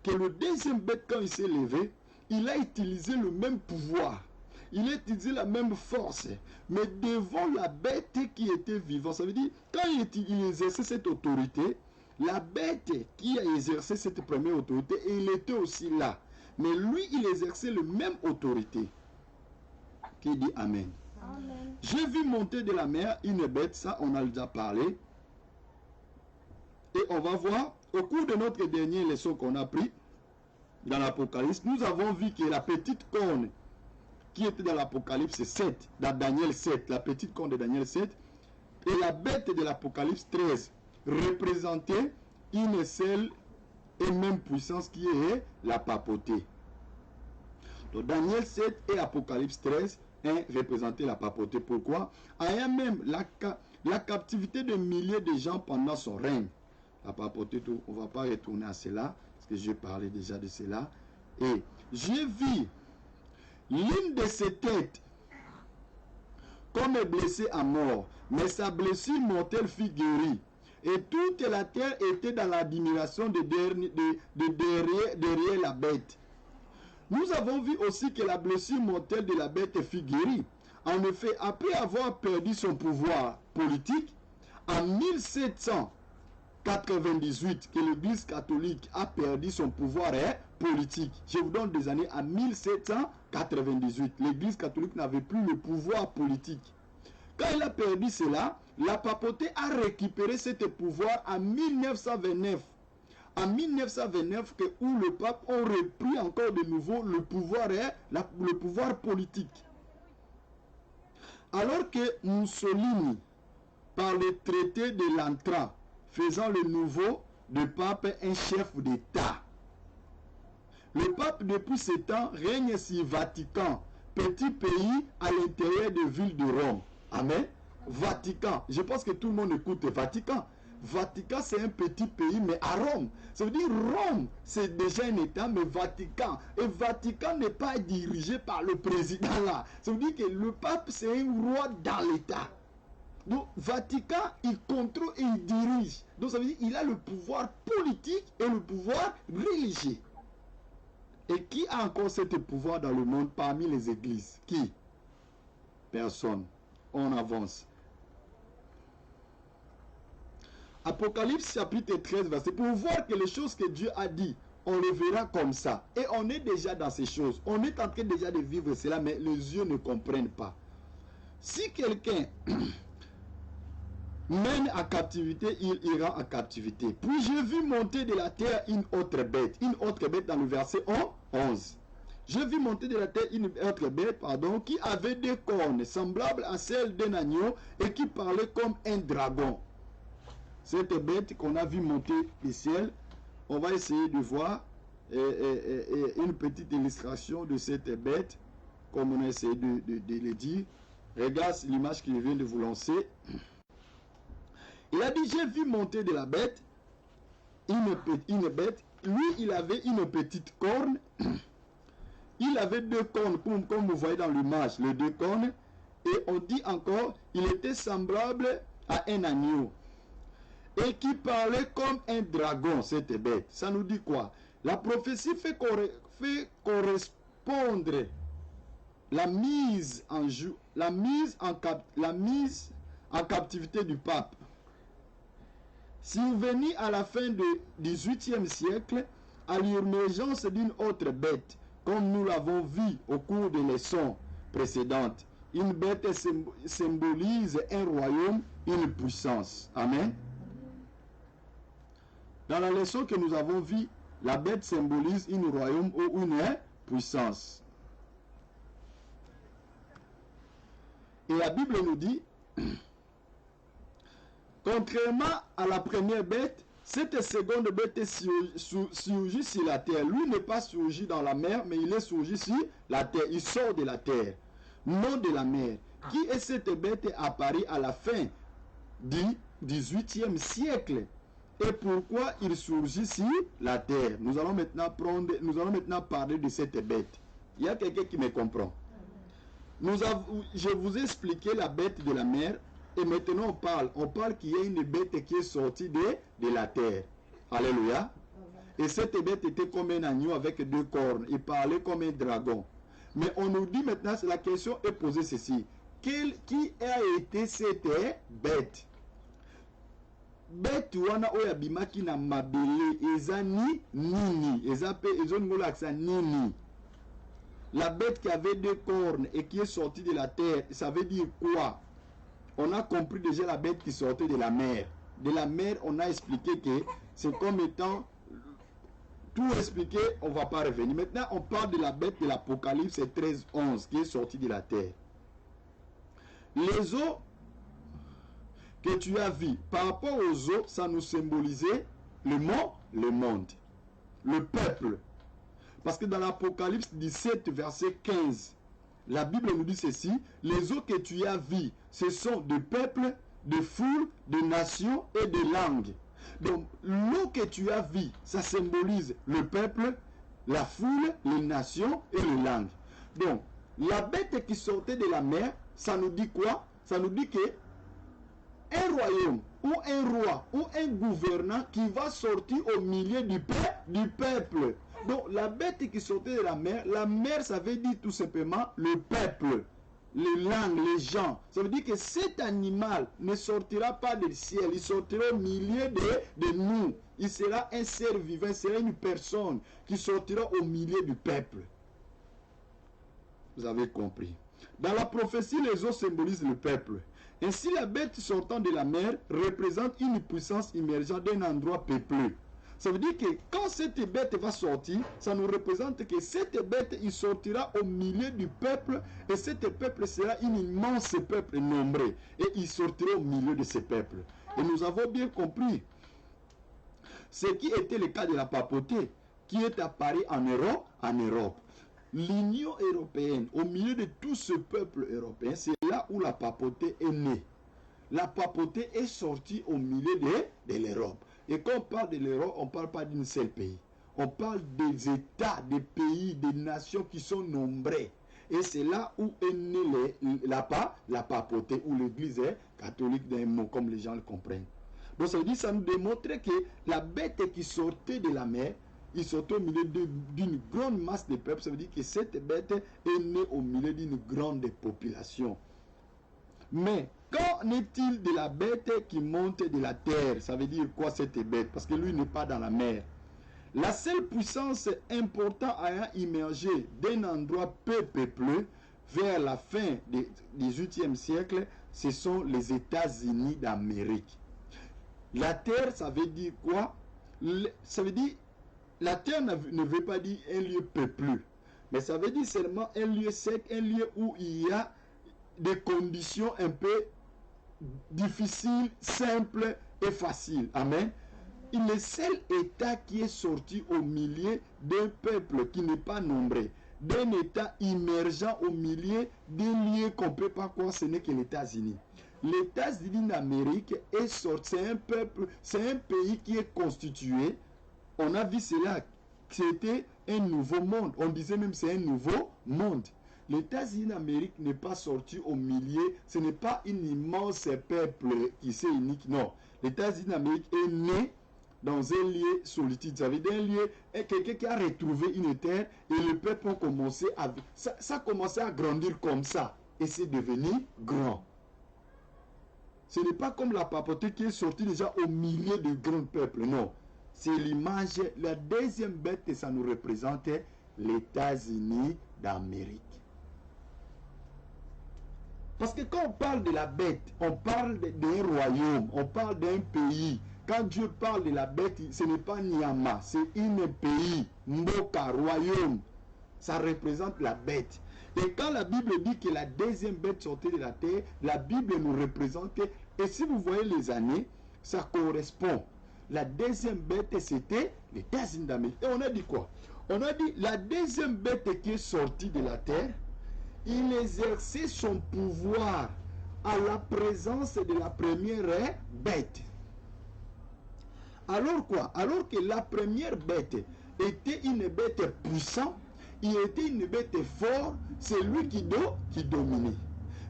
que le deuxième bête, quand il s'est levé, il a utilisé le même pouvoir. Il a utilisé la même force. Mais devant la bête qui était vivante, ça veut dire, quand il exerçait cette autorité, la bête qui a exercé cette première autorité, il était aussi là. Mais lui, il exerçait la même autorité. Qui dit Amen. Amen. J'ai vu monter de la mer une bête, ça on a déjà parlé. Et on va voir, au cours de notre dernière leçon qu'on a pris dans l'Apocalypse, nous avons vu que la petite corne qui était dans l'Apocalypse 7, dans Daniel 7, la petite corne de Daniel 7, et la bête de l'Apocalypse 13 représentait une seule et même puissance qui est la papauté. Donc Daniel 7 et Apocalypse 13 représentaient la papauté. Pourquoi? Ayant même la captivité de milliers de gens pendant son règne. La papauté, on ne va pas retourner à cela, parce que j'ai parlé déjà de cela. Et j'ai vu l'une de ses têtes comme blessée à mort, mais sa blessure mortelle fut guérie. Et toute la terre était dans l'admiration derrière la bête. Nous avons vu aussi que la blessure mortelle de la bête fut guérie. En effet, après avoir perdu son pouvoir politique, en 1798, que l'Église catholique a perdu son pouvoir politique. Je vous donne des années à 1798. L'Église catholique n'avait plus le pouvoir politique. Quand il a perdu cela, la papauté a récupéré ce pouvoir en 1929. En 1929, où le pape a repris encore de nouveau le pouvoir, le pouvoir politique. Alors que Mussolini, par le traité de l'Antra, faisant le nouveau de pape un chef d'État. Le pape, depuis ce temps, règne sur Vatican, petit pays à l'intérieur de ville de Rome. Amen. Vatican. Je pense que tout le monde écoute Vatican. Vatican, c'est un petit pays, mais à Rome. Ça veut dire Rome, c'est déjà un État, mais Vatican. Et Vatican n'est pas dirigé par le président là. Ça veut dire que le pape, c'est un roi dans l'État. Donc, Vatican, il contrôle et il dirige. Donc, ça veut dire qu'il a le pouvoir politique et le pouvoir religieux. Et qui a encore ce pouvoir dans le monde parmi les églises? Qui? Personne. On avance. Apocalypse chapitre 13, verset. Pour voir que les choses que Dieu a dit, on le verra comme ça. Et on est déjà dans ces choses. On est en train déjà de vivre cela, mais les yeux ne comprennent pas. Si quelqu'un mène à captivité, il ira en captivité. Puis j'ai vu monter de la terre une autre bête dans le verset 11. J'ai vu monter de la terre une autre bête, qui avait deux cornes, semblables à celles d'un agneau, et qui parlait comme un dragon. Cette bête qu'on a vu monter du ciel, on va essayer de voir une petite illustration de cette bête, comme on a essayé de le dire. Regarde l'image que je viens de vous lancer. Il a dit, j'ai vu monter de la bête, une bête. Lui, il avait une petite corne. Il avait deux cornes, comme vous voyez dans l'image, les deux cornes. Et on dit encore, il était semblable à un agneau. Et qui parlait comme un dragon, cette bête. Ça nous dit quoi? La prophétie fait correspondre la mise en captivité du pape. Si vous venez à la fin du XVIIIe siècle, à l'émergence d'une autre bête, comme nous l'avons vu au cours des leçons précédentes, une bête symbolise un royaume, une puissance. Amen. Dans la leçon que nous avons vue, la bête symbolise un royaume ou une puissance. Et la Bible nous dit, contrairement à la première bête, cette seconde bête est surgit sur la terre. Lui n'est pas surgi dans la mer, mais il est surgi sur la terre. Il sort de la terre, non de la mer. Qui est cette bête apparue à la fin du XVIIIe siècle? Et pourquoi il surgit sur la terre? Nous allons maintenant parler de cette bête. Il y a quelqu'un qui me comprend. Je vous ai expliqué la bête de la mer. Et maintenant on parle qu'il y a une bête qui est sortie de la terre. Alléluia. Et cette bête était comme un agneau avec deux cornes. Il parlait comme un dragon. Mais on nous dit maintenant, la question est posée ceci. Qui a été cette bête? Bête wana oya bimaki na mabele eza nini? Eza pe ezongola aksa nini? La bête qui avait deux cornes et qui est sortie de la terre, ça veut dire quoi? On a compris déjà la bête qui sortait de la mer. De la mer, on a expliqué que c'est comme étant... Tout expliqué, on ne va pas revenir. Maintenant, on parle de la bête de l'Apocalypse 13:11 qui est sortie de la terre. Les eaux que tu as vues, par rapport aux eaux, ça nous symbolisait le monde, le peuple. Parce que dans l'Apocalypse 17, verset 15, la Bible nous dit ceci: les eaux que tu as vues, ce sont de peuples, de foules, de nations et de langues. Donc, l'eau que tu as vue, ça symbolise le peuple, la foule, les nations et les langues. Donc, la bête qui sortait de la mer, ça nous dit quoi? Ça nous dit que un royaume ou un roi ou un gouvernant qui va sortir au milieu du peuple. Donc la bête qui sortait de la mer ça veut dire tout simplement le peuple, les langues, les gens. Ça veut dire que cet animal ne sortira pas du ciel, il sortira au milieu de nous. Il sera un ser vivant, il sera une personne qui sortira au milieu du peuple. Vous avez compris. Dans la prophétie, les eaux symbolisent le peuple. Ainsi, la bête sortant de la mer représente une puissance émergente d'un endroit peuplé. Ça veut dire que quand cette bête va sortir, ça nous représente que cette bête, il sortira au milieu du peuple, et cet peuple sera un immense peuple nombreux, et il sortira au milieu de ce peuple. Et nous avons bien compris ce qui était le cas de la papauté, qui est apparu en Europe. L'Union européenne, au milieu de tout ce peuple européen, c'est là où la papauté est née. La papauté est sortie au milieu de l'Europe. Et quand on parle de l'Europe, on ne parle pas d'un seul pays. On parle des États, des pays, des nations qui sont nombreux. Et c'est là où est née la papauté, ou l'Église catholique d'un mot, comme les gens le comprennent. Donc ça veut dire, ça nous démontre que la bête qui sortait de la mer, il sortait au milieu d'une grande masse de peuple. Ça veut dire que cette bête est née au milieu d'une grande population. Mais qu'en est-il de la bête qui monte de la terre? Ça veut dire quoi cette bête? Parce que lui n'est pas dans la mer. La seule puissance importante ayant émergé d'un endroit peu peuplé vers la fin du XVIIIe siècle, ce sont les États-Unis d'Amérique. La terre, ça veut dire quoi? Ça veut dire, la terre ne veut pas dire un lieu peuplé, mais ça veut dire seulement un lieu sec, un lieu où il y a des conditions un peu difficiles, simples et faciles. Amen. Il est le seul État qui est sorti au milieu d'un peuple qui n'est pas nombreux, d'un État émergent au milieu d'un lieu qu'on ne peut pas croire, ce n'est que les États-Unis. Les États-Unis d'Amérique est sorti, c'est un peuple, c'est un pays qui est constitué. On a vu cela, c'était un nouveau monde. On disait même c'est un nouveau monde. Les États-Unis d'Amérique n'est pas sorti au milieu, ce n'est pas un immense peuple qui s'est unique, non. Les États-Unis d'Amérique est né dans un lieu solitude. Ça veut dire un lieu, quelqu'un qui a retrouvé une terre, et le peuple a commencé à... Ça a commencé à grandir comme ça, et c'est devenu grand. Ce n'est pas comme la papauté qui est sortie déjà au milieu de grands peuples, non. C'est l'image, la deuxième bête, ça nous représente les États-Unis d'Amérique. Parce que quand on parle de la bête, on parle d'un royaume, on parle d'un pays. Quand Dieu parle de la bête, ce n'est pas Nyama, c'est un pays, Mboka, royaume. Ça représente la bête. Et quand la Bible dit que la deuxième bête sortait de la terre, la Bible nous représente. Et si vous voyez les années, ça correspond. La deuxième bête, c'était les États-Unis d'Amérique. Et on a dit quoi? On a dit la deuxième bête qui est sortie de la terre, il exerçait son pouvoir à la présence de la première bête. Alors quoi? Alors que la première bête était une bête puissante, il était une bête forte, c'est lui qui dominait.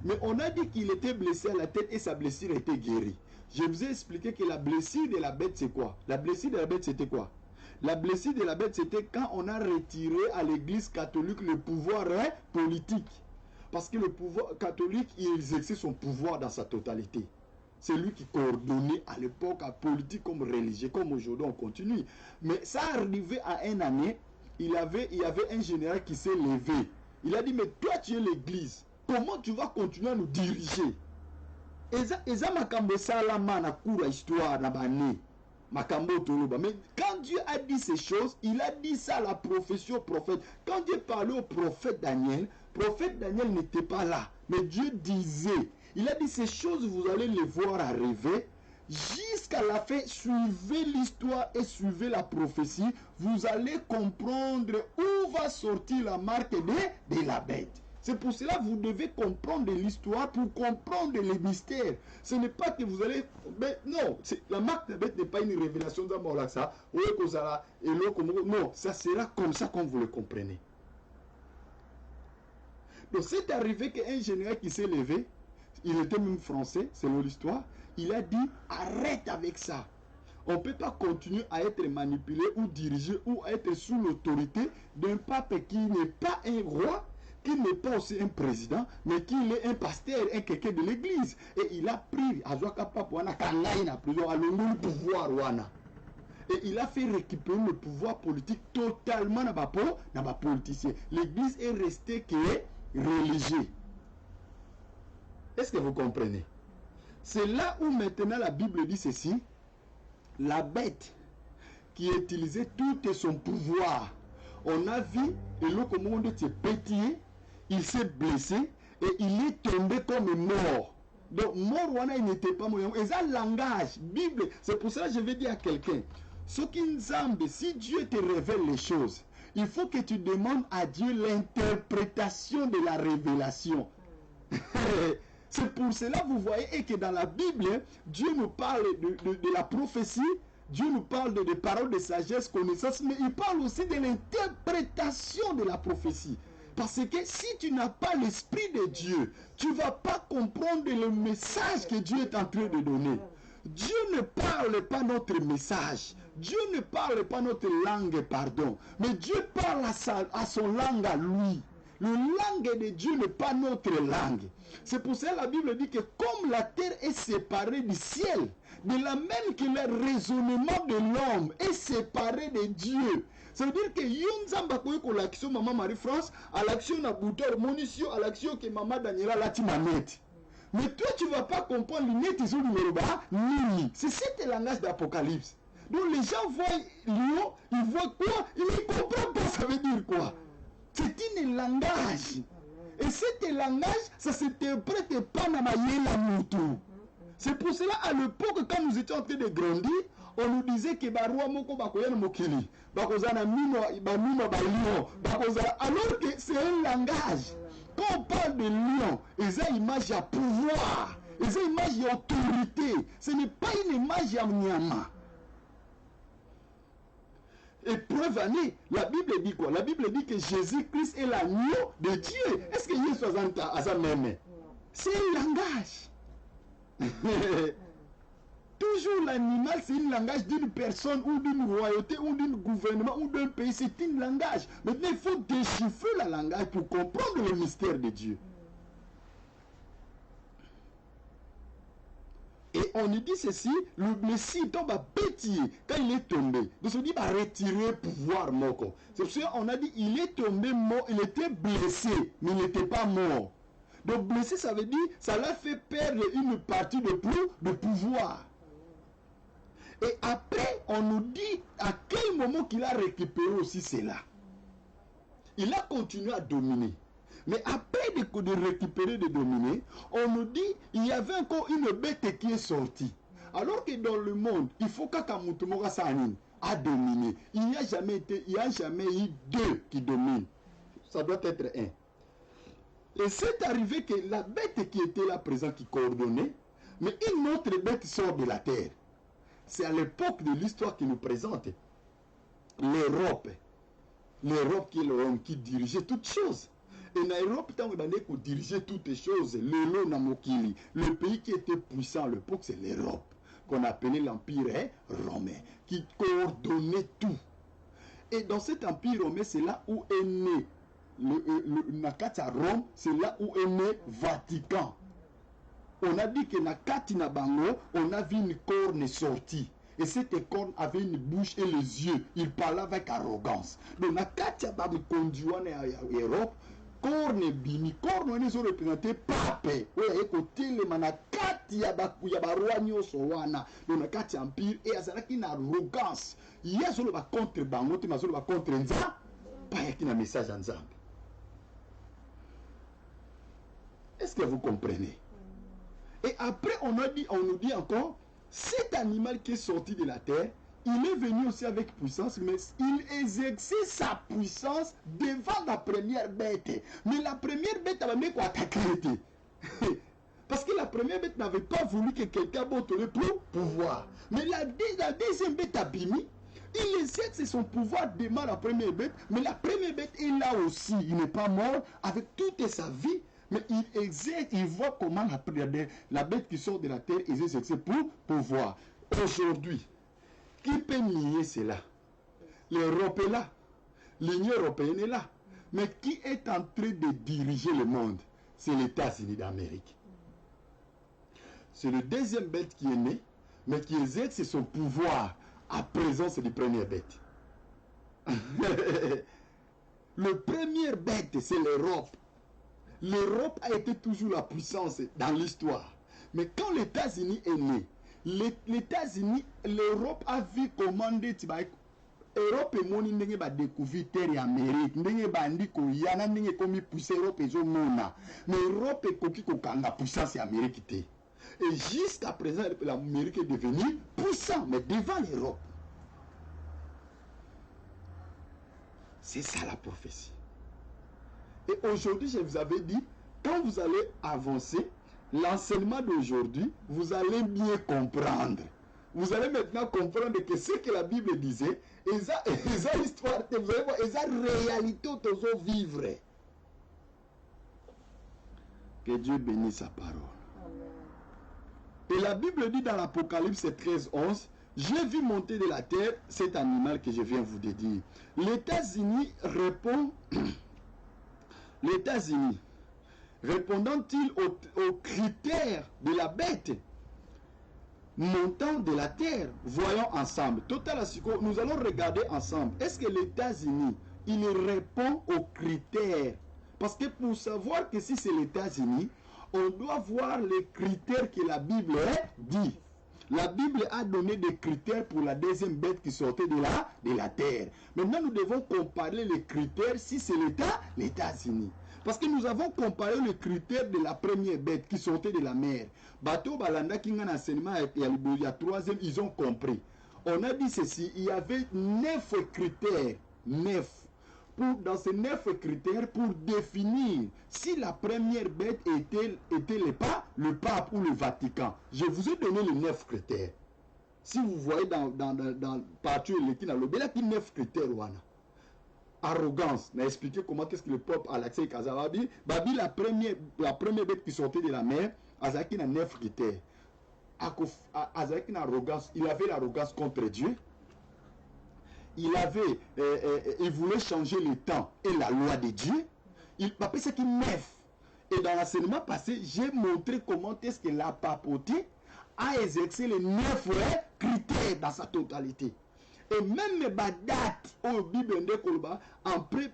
Mais on a dit qu'il était blessé à la tête et sa blessure était guérie. Je vous ai expliqué que la blessure de la bête, c'est quoi? La blessure de la bête, c'était quoi? La blessure de la bête, c'était quand on a retiré à l'église catholique le pouvoir politique. Parce que le pouvoir catholique, il exerçait son pouvoir dans sa totalité. C'est lui qui coordonnait à l'époque, à politique comme religieux, comme aujourd'hui on continue. Mais ça arrivait à une année, il y avait un général qui s'est levé. Il a dit, mais toi tu es l'église, comment tu vas continuer à nous diriger? Eza makambo salama na kura histoire na bane makambo toloba. Mais quand Dieu a dit ces choses, il a dit ça à la profession prophète. Quand Dieu parlait au prophète Daniel n'était pas là, mais Dieu disait, il a dit ces choses vous allez les voir arriver, jusqu'à la fin, suivez l'histoire et suivez la prophétie. Vous allez comprendre où va sortir la marque de la bête. C'est pour cela que vous devez comprendre l'histoire pour comprendre les mystères. Ce n'est pas que vous allez... Non, la marque de la bête n'est pas une révélation d'Amour. Non, ça sera comme ça comme vous le comprenez. Donc c'est arrivé qu'un général qui s'est levé, il était même français, selon l'histoire, il a dit, arrête avec ça. On ne peut pas continuer à être manipulé ou dirigé ou à être sous l'autorité d'un pape qui n'est pas un roi, qui n'est pas aussi un président, mais qui est un pasteur, un quelqu'un de l'église. Et il a pris à le pouvoir. Et il a fait récupérer le pouvoir politique totalement dans ma politicien. L'église est restée qui est religieux. Est-ce que vous comprenez? C'est là où maintenant la Bible dit ceci. La bête qui utilisait tout son pouvoir, on a vu, et le commande s'est pétillé, il s'est blessé, et il est tombé comme mort. Donc, mort, il n'était pas mort. Et ça, langage, Bible, c'est pour ça que je vais dire à quelqu'un, ce qui nous semble, si Dieu te révèle les choses, il faut que tu demandes à Dieu l'interprétation de la révélation. C'est pour cela que vous voyez et que dans la Bible, Dieu nous parle de la prophétie, Dieu nous parle de paroles de sagesse, connaissance, mais il parle aussi de l'interprétation de la prophétie. Parce que si tu n'as pas l'Esprit de Dieu, tu ne vas pas comprendre le message que Dieu est en train de donner. Dieu ne parle pas notre message. Dieu ne parle pas notre langue, pardon. Mais Dieu parle à son langue à lui. Le langue de Dieu n'est pas notre langue. C'est pour ça que la Bible dit que comme la terre est séparée du ciel, de la même que le raisonnement de l'homme est séparé de Dieu. Ça veut dire que Yonzamba koyeko l'action maman Marie-France, à l'action na bouteur munition, à l'action que maman Daniela lati manette. Mais toi tu ne vas pas comprendre l'inette ils ont numéro bas, ni. C'est cet langage d'Apocalypse. Donc les gens voient Lion, ils voient quoi? Ils ne comprennent pas ça veut dire quoi. C'est un langage. Et cet langage, ça s'interprète pas dans la moutou. C'est pour cela, à l'époque, quand nous étions en train de grandir, on nous disait que Barua Moko Bakoyan Mokili, Bakozana Mino, Bamino Balion, alors que c'est un langage. Quand on parle de lion, ils ont une image à pouvoir, ils ont une image à autorité. Ce n'est pas une image à Nyama. Et preuve année, la Bible dit quoi? La Bible dit que Jésus-Christ est l'agneau de Dieu. Est-ce que Jésus a ça même? C'est un langage. Toujours l'animal, c'est un langage d'une personne ou d'une royauté ou d'un gouvernement ou d'un pays. C'est un langage. Maintenant, il faut déchiffrer le langage pour comprendre le mystère de Dieu. Et on nous dit ceci, le Messie tombe à pétiller quand il est tombé. Donc on dit va retirer pouvoir moko. C'est pour ça qu'on a dit il est tombé mort, il était blessé, mais il n'était pas mort. Donc blessé, ça veut dire ça l'a fait perdre une partie de pouvoir. Et après, on nous dit à quel moment qu'il a récupéré aussi cela. Il a continué à dominer. Mais après de récupérer, de dominer, on nous dit il y avait encore une bête qui est sortie. Alors que dans le monde, il faut qu'Akamutumora Sanin a dominé. Il n'y a jamais eu deux qui dominent. Ça doit être un. Et c'est arrivé que la bête qui était là présente, qui coordonnait, mais une autre bête sort de la terre. C'est à l'époque de l'histoire qui nous présente l'Europe. L'Europe qui est l'homme qui dirigeait toutes choses. Et en Europe, tant qu'on dirigeait toutes les choses, le pays qui était puissant à l'époque, c'est l'Europe, qu'on appelait l'Empire romain, qui coordonnait tout. Et dans cet Empire romain, c'est là où est né Nakata Rome, c'est là où est né Vatican. On a dit que Nakati Nabango, on a vu une corne sortie. Et cette corne avait une bouche et les yeux. Il parlait avec arrogance. Donc Nakati Nabango conduit en Europe. Corne bimi, corne ne sont représentés pape. Oui, écoutez, le manakati yabarua nyoso wana. Le nakati empire et azalaki na arrogance. Il y a solo ba contre bango, te mazolo ba contre nza. Pas yaki na message en Zambie. Est-ce que vous comprenez? Et après on nous dit encore, cet animal qui est sorti de la terre, il est venu aussi avec puissance, mais il exerçait sa puissance devant la première bête. Mais la première bête avait mis quoi attaquer. Parce que la première bête n'avait pas voulu que quelqu'un d'autre le pouvoir. Mais la deuxième bête a bimi. Il exerce son pouvoir devant la première bête, mais la première bête est là aussi. Il n'est pas mort avec toute sa vie, mais il exerce, il voit comment la bête qui sort de la terre exerce pour pouvoir. Aujourd'hui, qui peut nier cela? L'Europe est là, l'Union européenne est là, mais qui est en train de diriger le monde? C'est les États-Unis d'Amérique. C'est le deuxième bête qui est né, mais qui exerce son pouvoir à présence des premières bêtes. Le premier bête, c'est l'Europe. L'Europe a été toujours la puissance dans l'histoire. Mais quand les États-Unis est né, les États-Unis, l'Europe a vu commander Europe et moni ndenge ba découvrir terre Amérique ndenge ba ndiko yana ndenge komi pousse Europe ezo mona mais Europe ekoki ko kanga puissance Amérique té. Et jusqu'à présent, l'Amérique est devenue puissante, mais devant l'Europe. C'est ça la prophétie. Et aujourd'hui, je vous avais dit, quand vous allez avancer, l'enseignement d'aujourd'hui, vous allez bien comprendre. Vous allez maintenant comprendre que ce que la Bible disait, et ça histoire, vous allez voir, et ça réalité aux vivre. Que Dieu bénisse sa parole. Et la Bible dit dans l'Apocalypse 13, 11, j'ai vu monter de la terre cet animal que je viens vous de dire. Les États-Unis répond, répondant-il aux critères de la bête montant de la terre, voyons ensemble. Total, nous allons regarder ensemble. Est-ce que les États-Unis, il répond aux critères? Parce que pour savoir que si c'est les États-Unis, on doit voir les critères que la Bible dit. La Bible a donné des critères pour la deuxième bête qui sortait de la terre. Maintenant, nous devons comparer les critères si c'est les États-Unis. Parce que nous avons comparé les critères de la première bête qui sortait de la mer. Bateau Balanda qui a enseignement il y a troisième, ils ont compris. On a dit ceci, il y avait 9 critères. 9. Dans ces 9 critères pour définir si la première bête était le pape ou le Vatican. Je vous ai donné les 9 critères. Si vous voyez dans partout l'équipe, il y a 9 critères. Arrogance. On a expliqué comment est-ce que le peuple a l'accès à Kazawabi. Babi, la première bête qui sortait de la mer, Azaki a 9 critères. Azaki a arrogance. Il avait l'arrogance contre Dieu. Il voulait changer le temps et la loi de Dieu. Il appelait ça qui neuf. Et dans l'enseignement passé, j'ai montré comment est-ce que la papauté a exercé les 9 critères dans sa totalité. Et même les date au Bible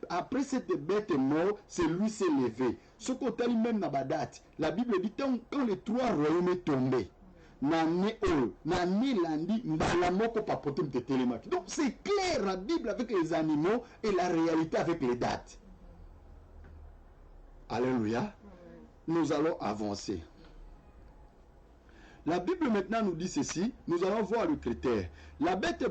après cette bête mort, c'est lui s'est levé. Ce qu'on t'a même dans la date, la Bible dit quand les 3 royaumes sont tombés. Donc c'est clair la Bible avec les animaux et la réalité avec les dates. Alléluia. Nous allons avancer. La Bible maintenant nous dit ceci. Nous allons voir le critère. La bête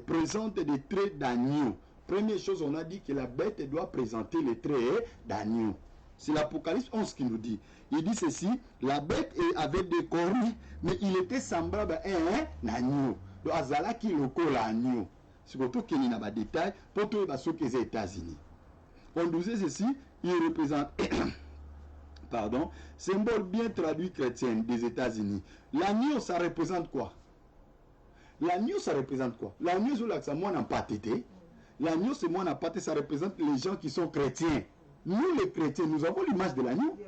présente des traits d'agneau. Première chose, on a dit que la bête doit présenter les traits d'agneau. C'est l'Apocalypse 11 qui nous dit. Il dit ceci, la bête avait des cornes, mais il était semblable à un agneau. Donc, Azala qui le colle l'agneau. C'est pour tout qu'il y a des détails, pour tout ce que les États-Unis. On disait ceci, il représente, pardon, symbole bien traduit chrétien des États-Unis. L'agneau, ça représente quoi? L'agneau, ça représente quoi? L'agneau, c'est moi n'a pas tété. L'agneau, c'est moi n'a pas tété, ça représente les gens qui sont chrétiens. Nous, les chrétiens, nous avons l'image de l'agneau.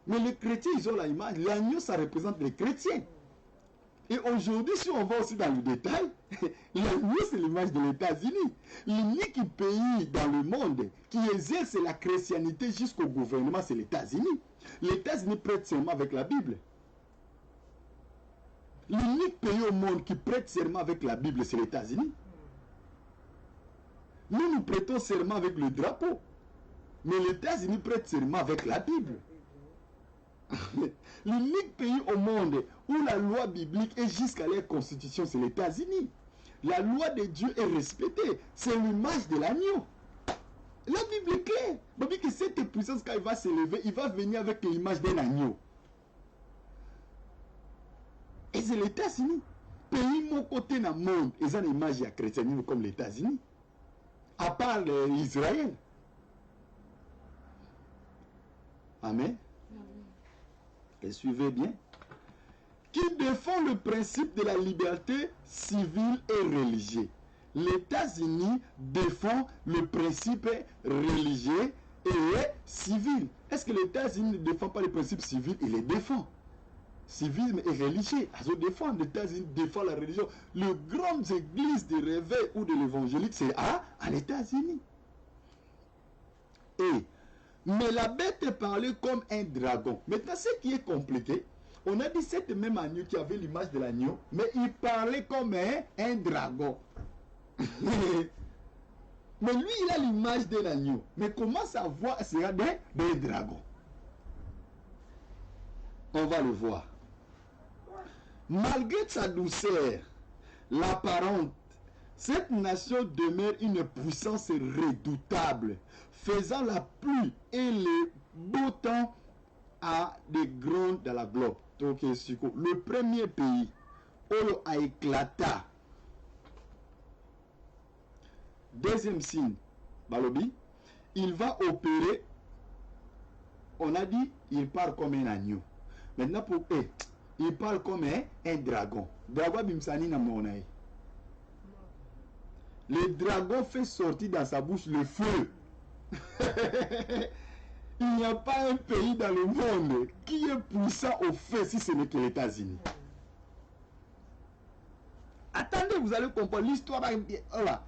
Mais les chrétiens, ils ont l'image. L'agneau, ça représente les chrétiens. Et aujourd'hui, si on va aussi dans le détail, l'agneau, c'est l'image de les États-Unis. L'unique pays dans le monde qui exerce la chrétienté jusqu'au gouvernement, c'est les États-Unis. Les États-Unis prêtent serment avec la Bible. L'unique pays au monde qui prête serment avec la Bible, c'est les États-Unis. Nous prêtons serment avec le drapeau. Mais les États-Unis prêtent serment avec la Bible. L'unique pays au monde où la loi biblique est jusqu'à la constitution, c'est les États-Unis. La loi de Dieu est respectée. C'est l'image de l'agneau. La Bible est claire. Il dit que cette puissance, quand il va s'élever, il va venir avec l'image d'un agneau. Et c'est les États-Unis. Pays mon côté dans le monde, ils ont une image de chrétiennisme comme les États-Unis. À part Israël. Amen. Et suivez bien. Qui défend le principe de la liberté civile et religieuse. Les États-Unis défend le principe religieux et civil. Est-ce que les États-Unis ne défendent pas le principe civil? Il les défend. Civisme et religieux. Les États-Unis défendent la religion. Les grandes églises de réveil ou de l'évangélique, c'est à États-Unis. Mais la bête est parlée comme un dragon. Maintenant, ce qui est compliqué, on a dit cette même agneau qui avait l'image de l'agneau, mais il parlait comme un dragon. Mais lui, il a l'image d'un agneau. Mais comment sa voix sera d'un dragon? On va le voir. Malgré sa douceur, l'apparente, cette nation demeure une puissance redoutable, faisant la pluie et le beau temps à des grands dans la globe. Donc, le premier pays où a éclaté. Deuxième signe, Balobi, il va opérer. On a dit, il parle comme un agneau. Maintenant, pour eux, il parle comme un dragon. Dragon bimsani na monaï. Le dragon fait sortir dans sa bouche le feu. Il n'y a pas un pays dans le monde qui est puissant au feu si ce n'est que les États-Unis. Attendez, vous allez comprendre l'histoire. Voilà.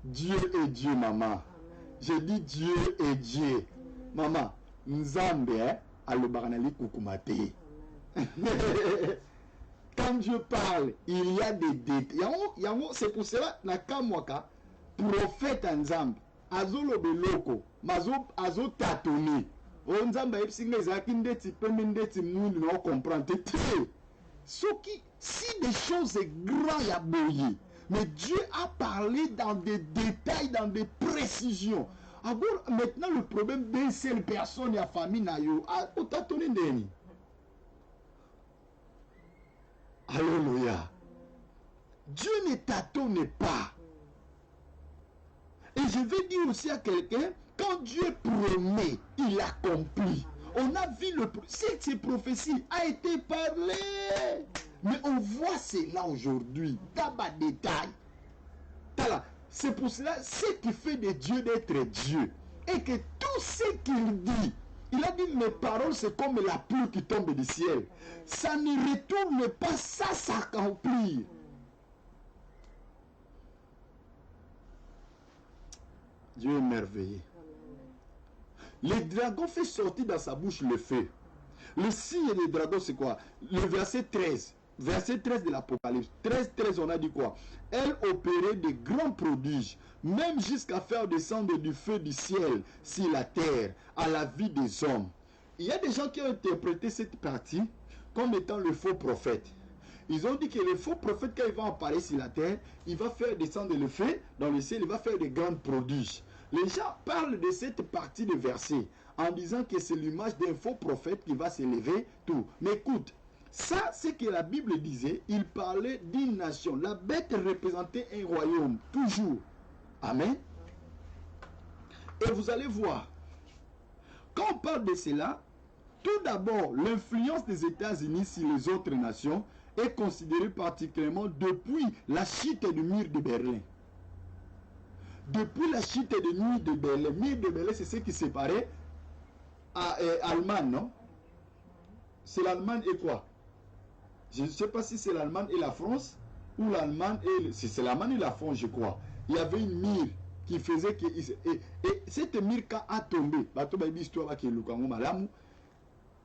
Dieu est Dieu, maman. Je dis Dieu est Dieu. Maman, Nzambe, alobaranali kukumate. Quand Dieu parle, il y a des détails. C'est pour cela, nakamwaka, prophète Nzambe, azolo beloko, azo tatoni. Nzambe epsinga ezaki ndeti pembe ndeti mwindu na comprendre. Si des choses grandes ya boye, mais Dieu a parlé dans des détails, dans des précisions. Alors, maintenant, le problème d'une seule personne et la famille n'a eu. Alléluia. Dieu ne tâtonne pas. Et je vais dire aussi à quelqu'un, quand Dieu promet, il accomplit. On a vu ces prophéties a été parlé. Mais on voit cela aujourd'hui, dans le détail. C'est pour cela, ce qui fait de Dieu d'être Dieu. Et que tout ce qu'il dit, il a dit, mes paroles, c'est comme la pluie qui tombe du ciel. Ça ne retourne pas, ça s'accomplit. Dieu est merveilleux. Le dragon fait sortir dans sa bouche le feu. Le signe des dragons, c'est quoi? Le verset 13. Verset 13 de l'Apocalypse. 13, on a dit quoi? Elle opérait de grands prodiges, même jusqu'à faire descendre du feu du ciel sur la terre, à la vie des hommes. Il y a des gens qui ont interprété cette partie comme étant le faux prophète. Ils ont dit que le faux prophète, quand il va apparaître sur la terre, il va faire descendre le feu dans le ciel, il va faire de grands prodiges. Les gens parlent de cette partie de verset en disant que c'est l'image d'un faux prophète qui va s'élever, tout. Mais écoute, ça, c'est que la Bible disait, il parlait d'une nation. La bête représentait un royaume, toujours. Amen. Et vous allez voir, quand on parle de cela, tout d'abord, l'influence des États-Unis sur les autres nations est considérée particulièrement depuis la chute du mur de Berlin. Depuis la chute du mur de Berlin, c'est ce qui séparait l'Allemagne, non? C'est l'Allemagne et quoi? Je ne sais pas si c'est l'Allemagne et la France, ou l'Allemagne et... Si c'est l'Allemagne et la France, je crois. Il y avait une mire qui faisait que... Et cette mire, quand a tombé,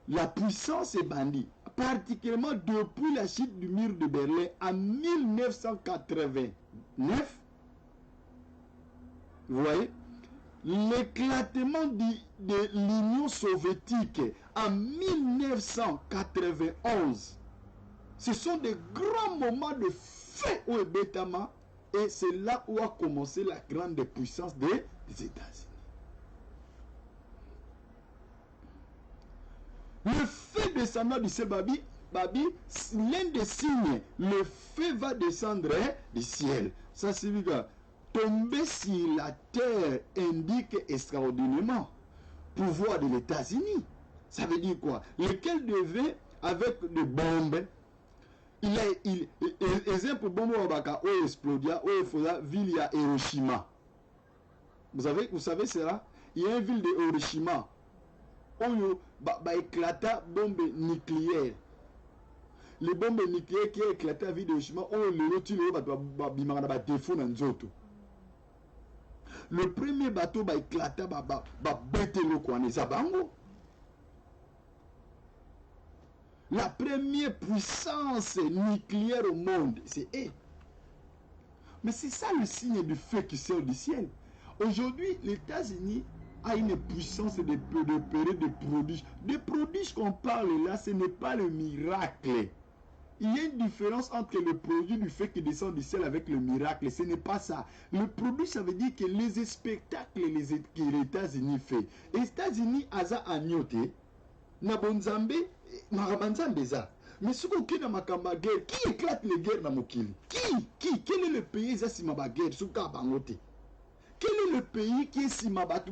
la puissance est bandie. Particulièrement depuis la chute du mur de Berlin en 1989, vous voyez, l'éclatement de l'Union soviétique en 1991. Ce sont des grands moments de feu au Ebetama. Et c'est là où a commencé la grande puissance des États-Unis. Le feu descendant du ciel, l'un des signes, le feu va descendre du ciel. Ça signifie que tomber sur la terre indique extraordinairement pouvoir de l'États-Unis. Ça veut dire quoi? Lequel devait, avec des bombes, exemple bombe wabaka o explodia o efoda ville ya Hiroshima. Vous savez cela? Il y a une ville de Hiroshima où éclata bombe nucléaire. Les bombes nucléaires qui ont éclaté à la ville de Hiroshima ont le défaut dans Nzoto. Le premier bateau éclata bête le coin Zabango. La première puissance nucléaire au monde, c'est eux. Mais c'est ça le signe du feu qui sort du ciel. Aujourd'hui, les États-Unis a une puissance de prodiges. Des prodiges qu'on parle là, ce n'est pas le miracle. Il y a une différence entre le produit du feu qui descend du ciel avec le miracle. Ce n'est pas ça. Le produit, ça veut dire que les spectacles que les États-Unis font. Les États-Unis, Aza Agnote, Nabonzambe, Marabanzambeza. Mais ce qu'on a dans ma guerre, qui éclate les guerres dans Mokili? Qui? Quel est le pays qui est ma guerre? Quel est le pays qui est si ma moto,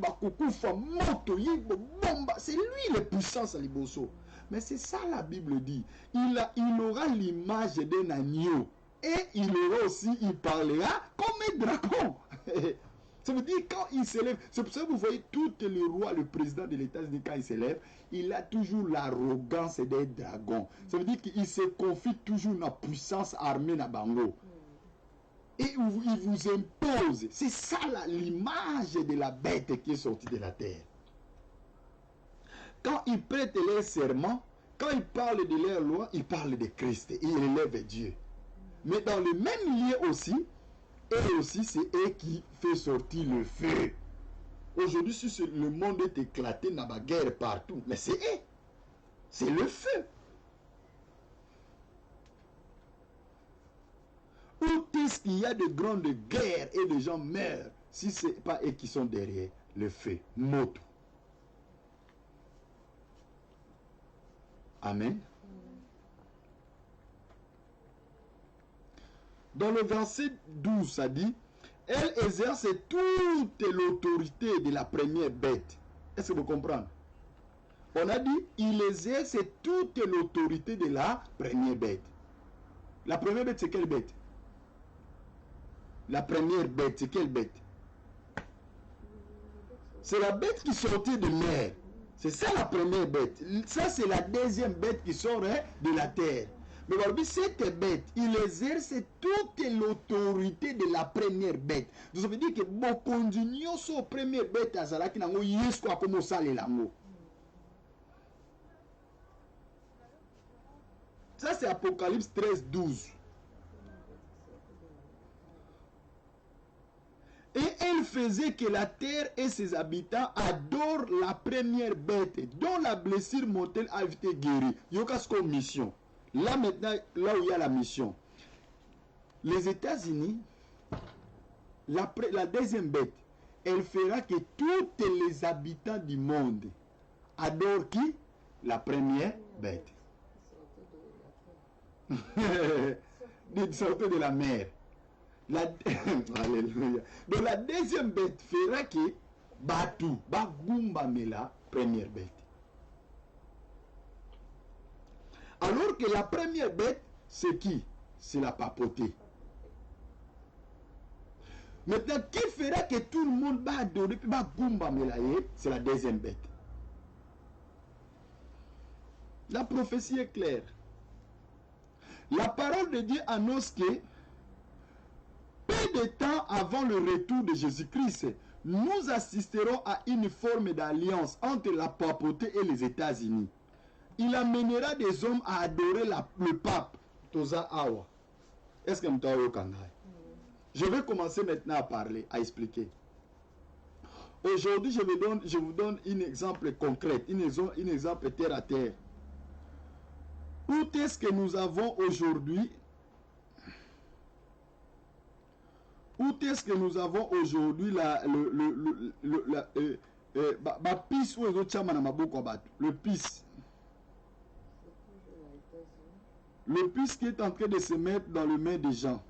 bomba? C'est lui le puissance à Liboso. Mais c'est ça la Bible dit. Il aura l'image d'un agneau. Et il parlera comme un dragon. Ça veut dire quand il s'élève, c'est pour ça que vous voyez tous les rois, le président de l'État-Unis, quand il s'élève, il a toujours l'arrogance des dragons. Ça veut dire qu'il se confie toujours dans la puissance armée dans Bango. Et il vous impose. C'est ça l'image de la bête qui est sortie de la terre. Quand ils prêtent leur serment, quand ils parlent de leur loi, ils parlent de Christ. Et ils élèvent Dieu. Mais dans le même lieu aussi, et aussi c'est eux qui fait sortir le feu. Aujourd'hui, si le monde est éclaté dans la guerre partout, mais c'est eux. C'est le feu. Où est-ce qu'il y a de grandes guerres et des gens meurent si ce n'est pas eux qui sont derrière le feu? Moto. Amen. Dans le verset 12, ça dit, elle exerce toute l'autorité de la première bête. Est-ce que vous comprenez? On a dit, il exerce toute l'autorité de la première bête. La première bête, c'est quelle bête? La première bête, c'est quelle bête? C'est la bête qui sortait de mer. C'est ça la première bête. Ça, c'est la deuxième bête qui sort de la terre. Mais aujourd'hui, cette bête, il exerce toute l'autorité de la première bête. Donc ça veut dire que beaucoup de sont première bête à Zalaki nango yesko a comme ça les lango. Ça c'est Apocalypse 13, 12. Et elle faisait que la terre et ses habitants adorent la première bête dont la blessure mortelle a été guérie. Yokasko mission. Là maintenant, là où il y a la mission. Les États-Unis, la deuxième bête, elle fera que tous les habitants du monde adorent qui? La première bête. Ils sortent de la mer. Alléluia. Donc la deuxième bête fera que Batu, Bagumba Mela, première bête. Alors que la première bête, c'est qui? C'est la papauté. Maintenant, qui fera que tout le monde va adorer, Bagumba Mela, c'est la deuxième bête. La prophétie est claire. La parole de Dieu annonce que peu de temps avant le retour de Jésus-Christ, nous assisterons à une forme d'alliance entre la papauté et les États-Unis. Il amènera des hommes à adorer le pape. Toza Awa. Est-ce que je vais commencer maintenant à parler, à expliquer. Aujourd'hui, je vous donne un exemple concret, un exemple terre à terre. Où est-ce que nous avons aujourd'hui la piste où le piste. Le piste qui est en train de se mettre dans les mains des gens.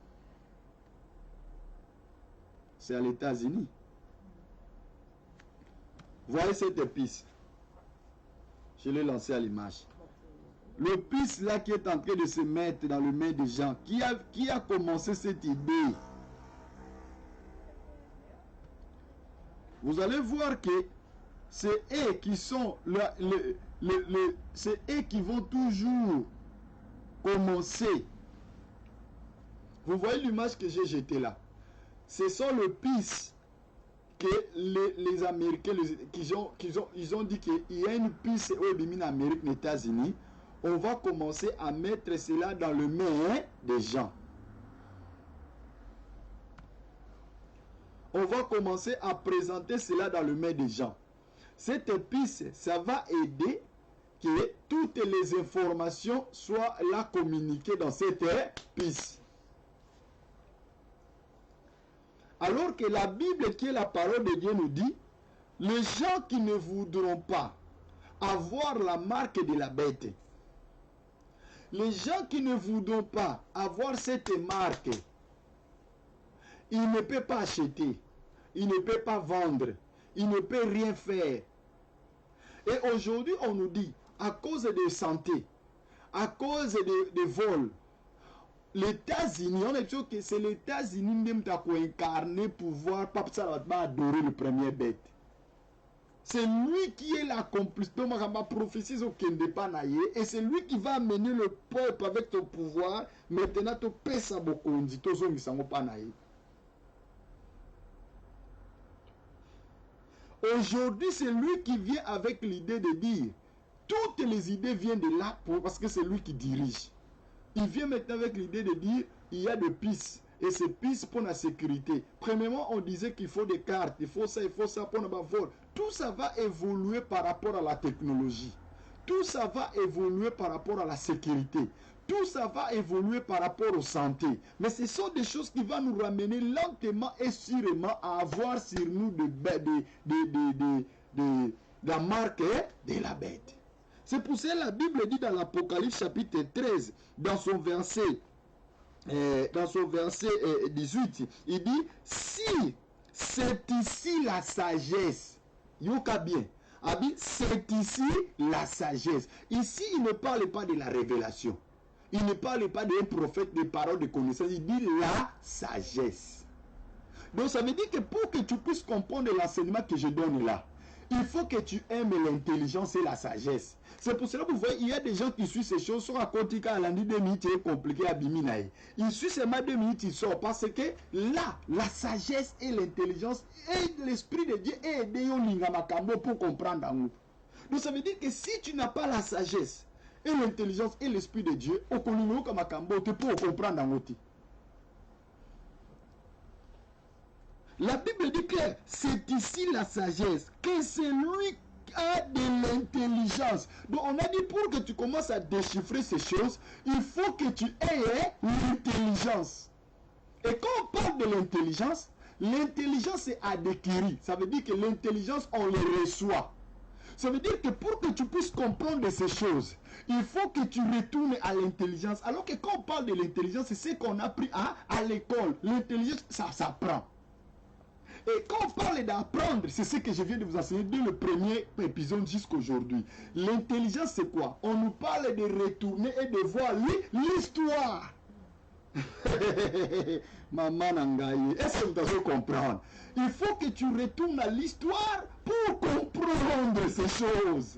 C'est à les États-Unis. Voyez cette piste. Je l'ai lancé à l'image. Le piste là qui est en train de se mettre dans les mains des gens. Qui a commencé cette idée? Vous allez voir que c'est eux qui sont c'est eux qui vont toujours commencer. Vous voyez l'image que j'ai jetée là. Ce sont le piste que les Américains ils ont dit qu'il y a une piste en Amérique, aux États-Unis. On va commencer à mettre cela dans le main des gens. On va commencer à présenter cela dans le main des gens. Cette piste, ça va aider que toutes les informations soient là communiquées dans cette piste. Alors que la Bible, qui est la parole de Dieu, nous dit, les gens qui ne voudront pas avoir la marque de la bête, les gens qui ne voudront pas avoir cette marque, ils ne peuvent pas acheter, ils ne peuvent pas vendre, ils ne peuvent rien faire. Et aujourd'hui, on nous dit, à cause de santé, à cause de vols, les États-Unis, on est sûr que c'est les États-Unis même qui ont incarné pouvoir, pas adorer le premier bête. C'est lui qui est l'accomplissement de ma prophétie et c'est lui qui va amener le peuple avec ton pouvoir. Maintenant, tu pèses ça beaucoup. Aujourd'hui, c'est lui qui vient avec l'idée de dire toutes les idées viennent de là parce que c'est lui qui dirige. Il vient maintenant avec l'idée de dire il y a des pistes. Et ces pistes pour la sécurité. Premièrement, on disait qu'il faut des cartes, il faut ça pour ne pas voler. Tout ça va évoluer par rapport à la technologie. Tout ça va évoluer par rapport à la sécurité. Tout ça va évoluer par rapport aux santé. Mais ce sont des choses qui vont nous ramener lentement et sûrement à avoir sur nous la marque de la bête. C'est pour ça que la Bible dit dans l'Apocalypse chapitre 13, dans son verset 18, il dit, si c'est ici la sagesse, yoka bien, c'est ici la sagesse. Ici, il ne parle pas de la révélation. Il ne parle pas d'un prophète de paroles de connaissance. Il dit la sagesse. Donc, ça veut dire que pour que tu puisses comprendre l'enseignement que je donne là, il faut que tu aimes l'intelligence et la sagesse. C'est pour cela que vous voyez, il y a des gens qui suivent ces choses, sont à côté quand lundi 2 minutes est compliqué à Biminaï. Ils suivent seulement 2 minutes, ils sortent parce que là, la sagesse et l'intelligence et l'esprit de Dieu est aidé pour comprendre. Donc ça veut dire que si tu n'as pas la sagesse et l'intelligence et l'esprit de Dieu, tu peux comprendre. La Bible dit que c'est ici la sagesse, que c'est lui qui a de l'intelligence. Donc on a dit pour que tu commences à déchiffrer ces choses, il faut que tu aies l'intelligence. Et quand on parle de l'intelligence c'est adquérir. Ça veut dire que l'intelligence, on le reçoit. Ça veut dire que pour que tu puisses comprendre ces choses, il faut que tu retournes à l'intelligence. Alors que quand on parle de l'intelligence, c'est ce qu'on a appris à l'école. L'intelligence, ça s'apprend. Et quand on parle d'apprendre, c'est ce que je viens de vous enseigner dès le premier épisode jusqu'à aujourd'hui. L'intelligence, c'est quoi? On nous parle de retourner et de voir l'histoire. Maman Nangaye, est-ce que vous devez comprendre? Il faut que tu retournes à l'histoire pour comprendre ces choses.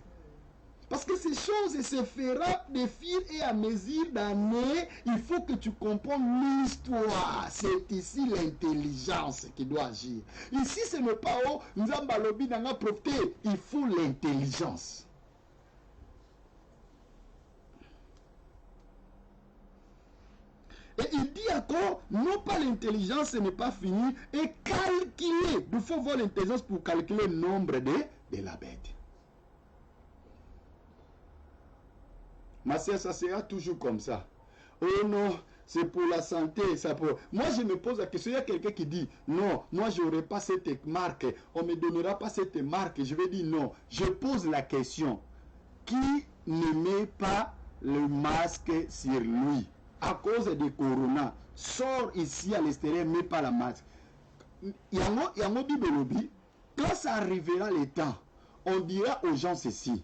Parce que ces choses se feront de fil et à mesure d'années. Il faut que tu comprennes l'histoire. C'est ici l'intelligence qui doit agir. Ici, ce n'est pas Nzambalobi n'a profité. Il faut l'intelligence. Et il dit encore, non pas l'intelligence, ce n'est pas fini. Et quand calculer. Il faut avoir l'intelligence pour calculer le nombre de la bête. Ma soeur, ça sera toujours comme ça. Oh non, c'est pour la santé. Ça pour... Moi, je me pose la question. Il y a quelqu'un qui dit, non, moi, je n'aurai pas cette marque. On ne me donnera pas cette marque. Je vais dire non. Je pose la question. Qui ne met pas le masque sur lui à cause du corona? Sort ici à l'extérieur, ne met pas la masque. Il y a un Bible. Quand ça arrivera le temps, on dira aux gens ceci.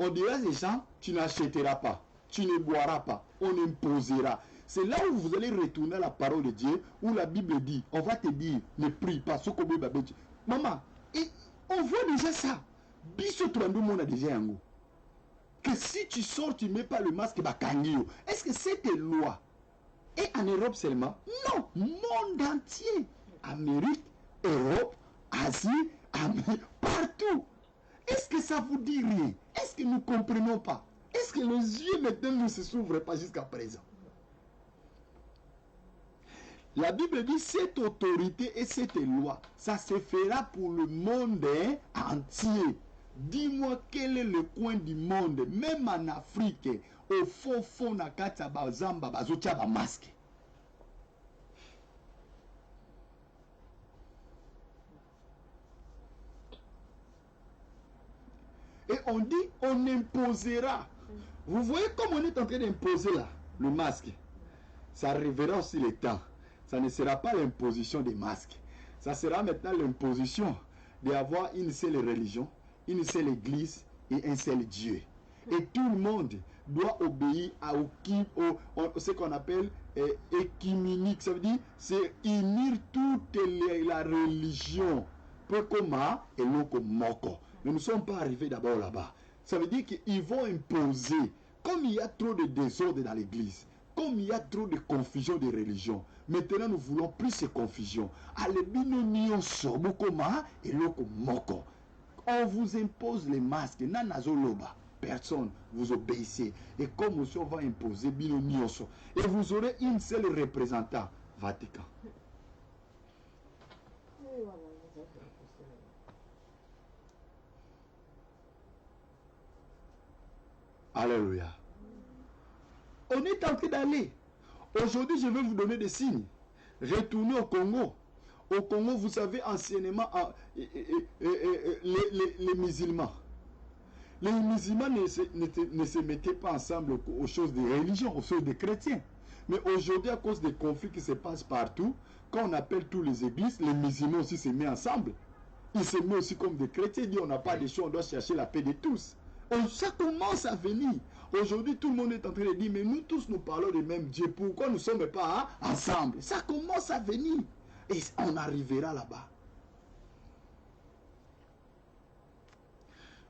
On dira aux gens, tu n'achèteras pas, tu ne boiras pas, on imposera. C'est là où vous allez retourner à la parole de Dieu, où la Bible dit, on va te dire, ne prie pas, ce qu'on veut. Maman, on voit déjà ça. Biso Trandou, on a déjà un mot. Que si tu sors, tu ne mets pas le masque, est-ce que c'est des lois? Et en Europe seulement? Non, monde entier. Amérique, Europe, Asie, Amérique, partout. Est-ce que ça vous dit rien? Est-ce que nous ne comprenons pas? Est-ce que les yeux maintenant ne se s'ouvrent pas jusqu'à présent? La Bible dit cette autorité et cette loi, ça se fera pour le monde entier. Dis-moi quel est le coin du monde, même en Afrique, au fond, na kata bazamba bazotia ba masque. Et on dit, on imposera. Vous voyez comme on est en train d'imposer là, le masque. Ça arrivera aussi le temps. Ça ne sera pas l'imposition des masques. Ça sera maintenant l'imposition d'avoir une seule religion, une seule église et un seul Dieu. Et tout le monde doit obéir à ce qu'on appelle écuménique. Ça veut dire, c'est unir toute la religion. Peu comme et l'autre moko. Mais nous ne sommes pas arrivés d'abord là-bas. Ça veut dire qu'ils vont imposer. Comme il y a trop de désordre dans l'église, comme il y a trop de confusion de religion, maintenant nous voulons plus de confusion. On vous impose les masques. Personne, vous obéissez. Et comme aussi on va imposer et vous aurez une seule représentant, Vatican. Alléluia. On est en train d'aller. Aujourd'hui, je vais vous donner des signes. Retournez au Congo. Au Congo, vous savez, anciennement, les musulmans. Les musulmans ne se mettaient pas ensemble aux choses de religion, aux choses de chrétiens. Mais aujourd'hui, à cause des conflits qui se passent partout, quand on appelle tous les églises, les musulmans aussi se mettent ensemble. Ils se mettent aussi comme des chrétiens. Ils disent, on n'a pas de choix, on doit chercher la paix de tous. Ça commence à venir. Aujourd'hui, tout le monde est en train de dire, mais nous tous, nous parlons du même Dieu. Pourquoi nous ne sommes pas ensemble? Ça commence à venir. Et on arrivera là-bas.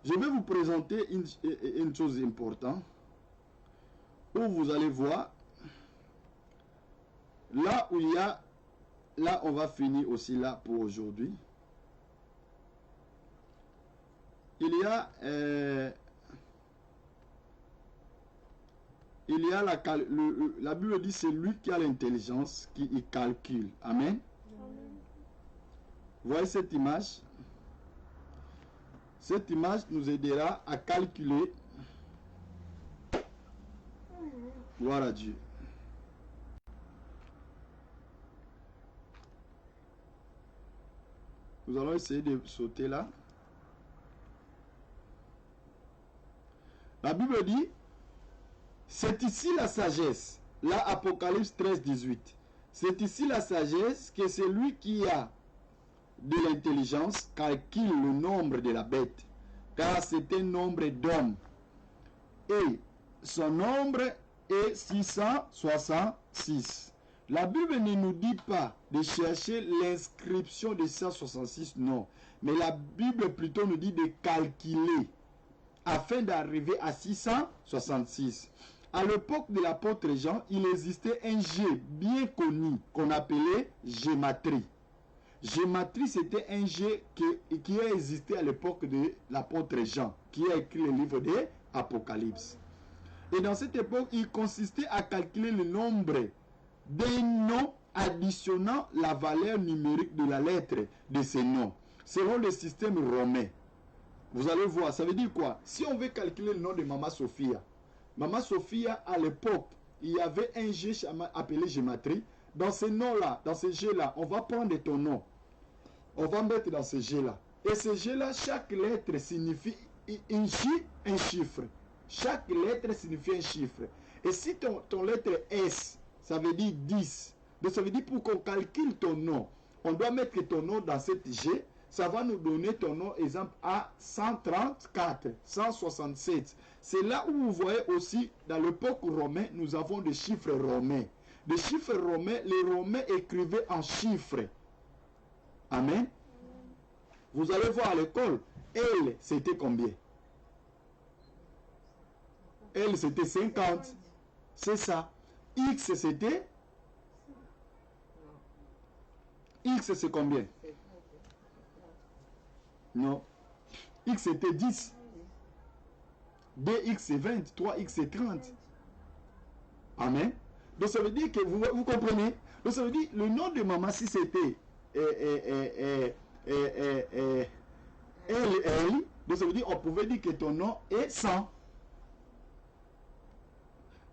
Je vais vous présenter une chose importante. Où vous allez voir, là où il y a, là on va finir aussi là pour aujourd'hui. Il y a la Bible dit c'est lui qui a l'intelligence qui y calcule. Amen. Vous voyez cette image? Cette image nous aidera à calculer. Gloire à Dieu. Nous allons essayer de sauter là. La Bible dit, c'est ici la sagesse. Là, Apocalypse 13, 18. C'est ici la sagesse que celui qui a de l'intelligence calcule le nombre de la bête, car c'est un nombre d'hommes. Et son nombre est 666. La Bible ne nous dit pas de chercher l'inscription de 666, non. Mais la Bible plutôt nous dit de calculer afin d'arriver à 666. À l'époque de l'apôtre Jean, il existait un jet bien connu qu'on appelait gématrie. Gématrie, c'était un jet qui a existé à l'époque de l'apôtre Jean, qui a écrit le livre de Apocalypse. Et dans cette époque, il consistait à calculer le nombre d'un nom additionnant la valeur numérique de la lettre de ces noms, selon le système romain. Vous allez voir, ça veut dire quoi? Si on veut calculer le nom de Maman Sophia, à l'époque, il y avait un G appelé gématrie. Dans ce nom-là, dans ce G-là, on va prendre ton nom. On va mettre dans ce G-là. Et ce G-là, chaque lettre signifie un chiffre. Chaque lettre signifie un chiffre. Et si ton lettre S, ça veut dire 10. Donc ça veut dire pour qu'on calcule ton nom, on doit mettre ton nom dans cette G. Ça va nous donner ton nom, exemple A 134, 167. C'est là où vous voyez aussi, dans l'époque romaine, nous avons des chiffres romains. Des chiffres romains, les Romains écrivaient en chiffres. Amen. Vous allez voir à l'école, L, c'était combien? L, c'était 50. C'est ça. X, c'était? X, c'est combien? Non. X, c'était 10. 2x, c'est 20. 3x, c'est 30. Amen. Donc, ça veut dire que vous comprenez? Donc, ça veut dire, le nom de maman, si c'était L, donc ça veut dire, on pouvait dire que ton nom est 100.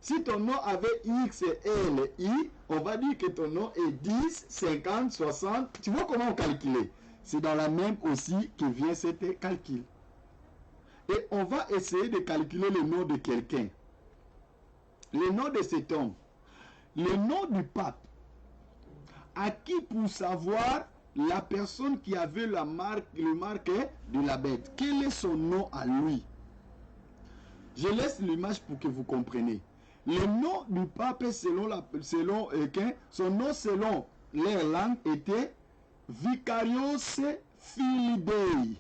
Si ton nom avait X, L, I, on va dire que ton nom est 10, 50, 60. Tu vois comment on calcule? C'est dans la même aussi que vient cet calcul. Et on va essayer de calculer le nom de quelqu'un. Le nom de cet homme. Le nom du pape. À qui pour savoir la personne qui avait le marque de la bête. Quel est son nom à lui? Je laisse l'image pour que vous compreniez. Le nom du pape son nom selon leur langue était Vicarius Filii Dei.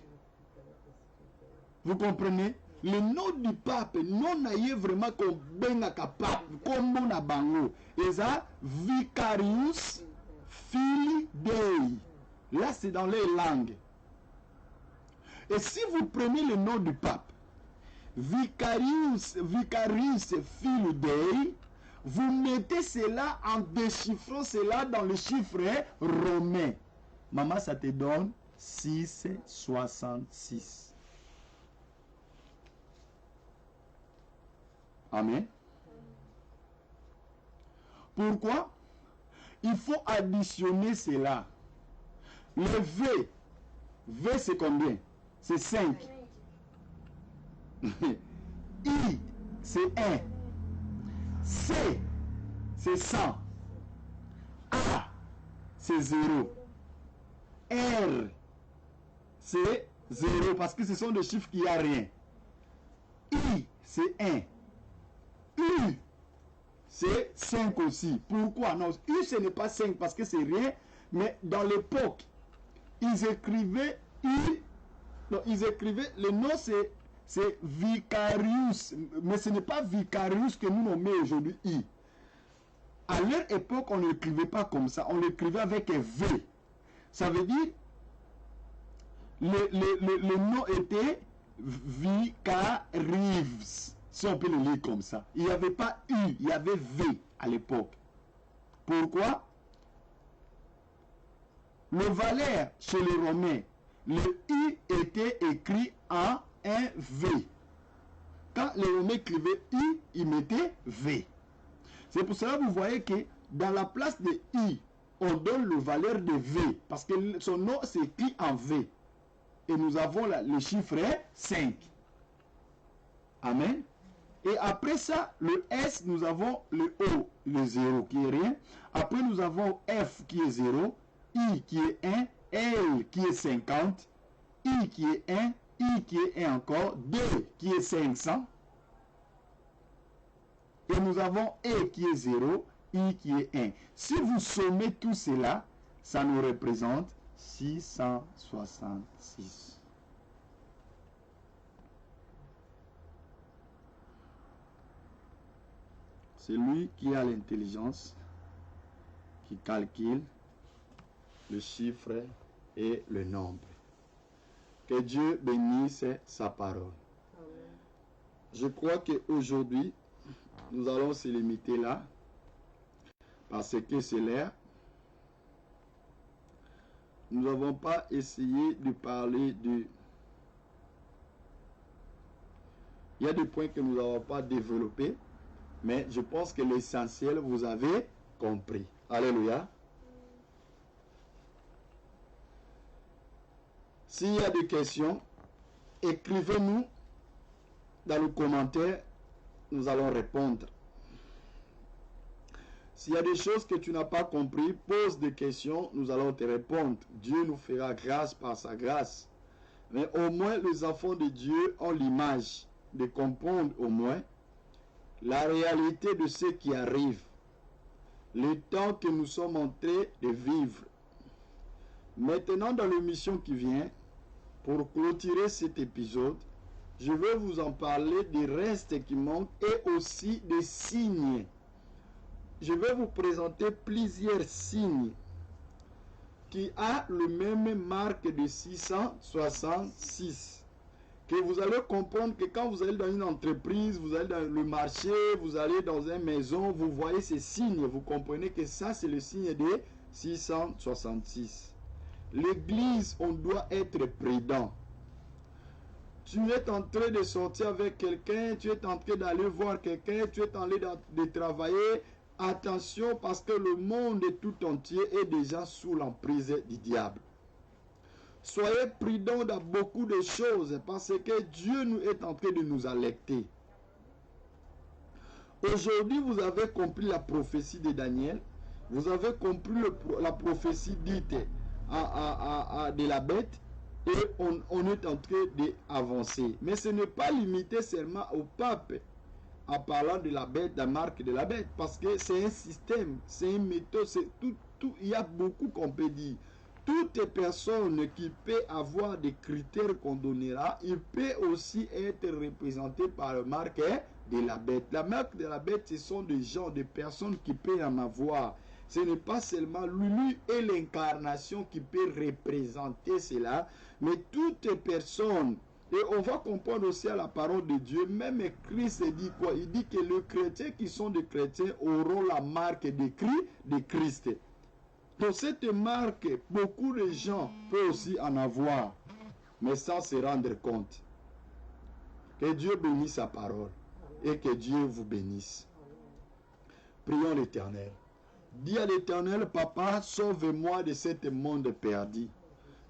Vous comprenez? Le nom du pape, non naïe vraiment comme benaka pape, comme mon abango. Et ça, Vicarius Filii Dei. Là, c'est dans les langues. Et si vous prenez le nom du pape, Vicarius Filii Dei, vous mettez cela en déchiffrant cela dans le chiffre romain. Maman, ça te donne 666. Amen. Pourquoi? Il faut additionner cela. Le V c'est combien? C'est 5. I, c'est 1. C, c'est 100. A, c'est 0. R, c'est 0 parce que ce sont des chiffres qui n'ont rien. I, c'est 1. U, c'est 5 aussi. Pourquoi? Non, U, ce n'est pas 5 parce que c'est rien. Mais dans l'époque, ils écrivaient U. Non, ils écrivaient, le nom c'est Vicarius. Mais ce n'est pas Vicarius que nous nommons aujourd'hui I. À leur époque, on ne l'écrivait pas comme ça. On l'écrivait avec un V. Ça veut dire, le nom était Vicarius. Si on peut le lire comme ça. Il n'y avait pas U, il y avait V à l'époque. Pourquoi? Le valeur chez les Romains, le U était écrit en un V. Quand les Romains écrivaient U, ils mettaient V. C'est pour cela que vous voyez que dans la place de I, on donne le valeur de V. Parce que son nom s'écrit en V. Et nous avons le chiffre 5. Amen. Et après ça, le S, nous avons le O, le 0 qui est rien. Après, nous avons F qui est 0, I qui est 1, L qui est 50, I qui est 1, I qui est 1 encore, 2 qui est 500. Et nous avons E qui est 0, I qui est 1. Si vous sommez tout cela, ça nous représente 666. C'est lui qui a l'intelligence, qui calcule le chiffre et le nombre. Que Dieu bénisse sa parole. Amen. Je crois qu'aujourd'hui, nous allons se limiter là, parce que c'est l'heure. nous n'avons pas essayé de parler de... Il y a des points que nous n'avons pas développés, mais je pense que l'essentiel, vous avez compris. Alléluia. S'il y a des questions, écrivez-nous dans le commentaire, nous allons répondre. S'il y a des choses que tu n'as pas compris, pose des questions, nous allons te répondre. Dieu nous fera grâce par sa grâce. Mais au moins, les enfants de Dieu ont l'image de comprendre au moins la réalité de ce qui arrive. Le temps que nous sommes en train de vivre. Maintenant, dans l'émission qui vient, pour clôturer cet épisode, je vais vous en parler des restes qui manquent et aussi des signes. Je vais vous présenter plusieurs signes qui a le même marque de 666. Que vous allez comprendre que quand vous allez dans une entreprise, vous allez dans le marché, vous allez dans une maison, vous voyez ces signes, vous comprenez que ça c'est le signe de 666. L'église, on doit être prudent. Tu es en train de sortir avec quelqu'un, tu es en train d'aller voir quelqu'un, tu es en train de travailler. Attention parce que le monde tout entier est déjà sous l'emprise du diable. Soyez prudents dans beaucoup de choses parce que Dieu nous est en train de nous alerter. Aujourd'hui, vous avez compris la prophétie de Daniel. Vous avez compris la prophétie dite de la bête. Et on est en train d'avancer. Mais ce n'est pas limité seulement au pape en parlant de la bête, de la marque de la bête. Parce que c'est un système, c'est une méthode, c'est tout. Il y a beaucoup qu'on peut dire. Toute personne qui peut avoir des critères qu'on donnera, il peut aussi être représenté par la marque de la bête. La marque de la bête, ce sont des gens, des personnes qui peuvent en avoir. Ce n'est pas seulement lui et l'incarnation qui peut représenter cela, mais toute personne. Et on va comprendre aussi à la parole de Dieu, même Christ dit quoi? Il dit que les chrétiens qui sont des chrétiens auront la marque de Christ. Donc cette marque, beaucoup de gens peuvent aussi en avoir, mais sans se rendre compte. Que Dieu bénisse sa parole et que Dieu vous bénisse. Prions l'Éternel. Dis à l'Éternel, Papa, sauve-moi de ce monde perdu.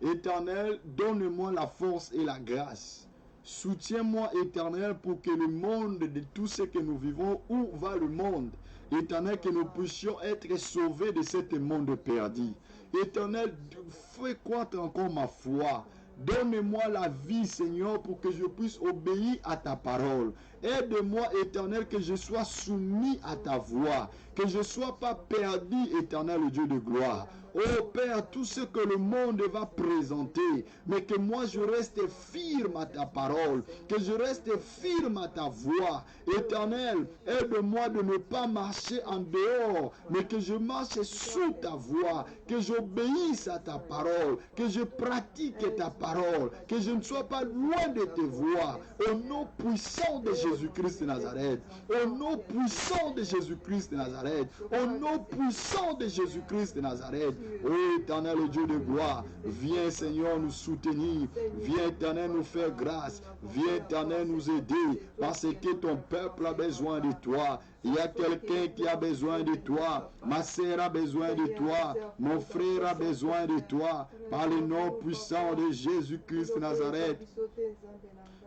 Éternel, donne-moi la force et la grâce. Soutiens-moi, Éternel, pour que le monde, de tout ce que nous vivons, où va le monde? Éternel, que nous puissions être sauvés de ce monde perdu. Éternel, fais croître encore ma foi. Donne-moi la vie, Seigneur, pour que je puisse obéir à ta parole. Aide-moi, Éternel, que je sois soumis à ta voix. Que je ne sois pas perdu, Éternel, le Dieu de gloire. Oh Père, tout ce que le monde va présenter, mais que moi je reste firme à ta parole, que je reste firme à ta voix. Éternel, aide-moi de ne pas marcher en dehors, mais que je marche sous ta voix, que j'obéisse à ta parole, que je pratique ta parole, que je ne sois pas loin de tes voix. Au nom puissant de Jésus-Christ de Nazareth, au nom puissant de Jésus-Christ de Nazareth, au nom puissant de Jésus-Christ de Nazareth. Oh Éternel Dieu de gloire, viens Seigneur nous soutenir, viens Éternel nous faire grâce, viens Éternel nous aider, parce que ton peuple a besoin de toi. Il y a quelqu'un qui a besoin de toi, ma sœur a besoin de toi, mon frère a besoin de toi, par le nom puissant de Jésus-Christ de Nazareth.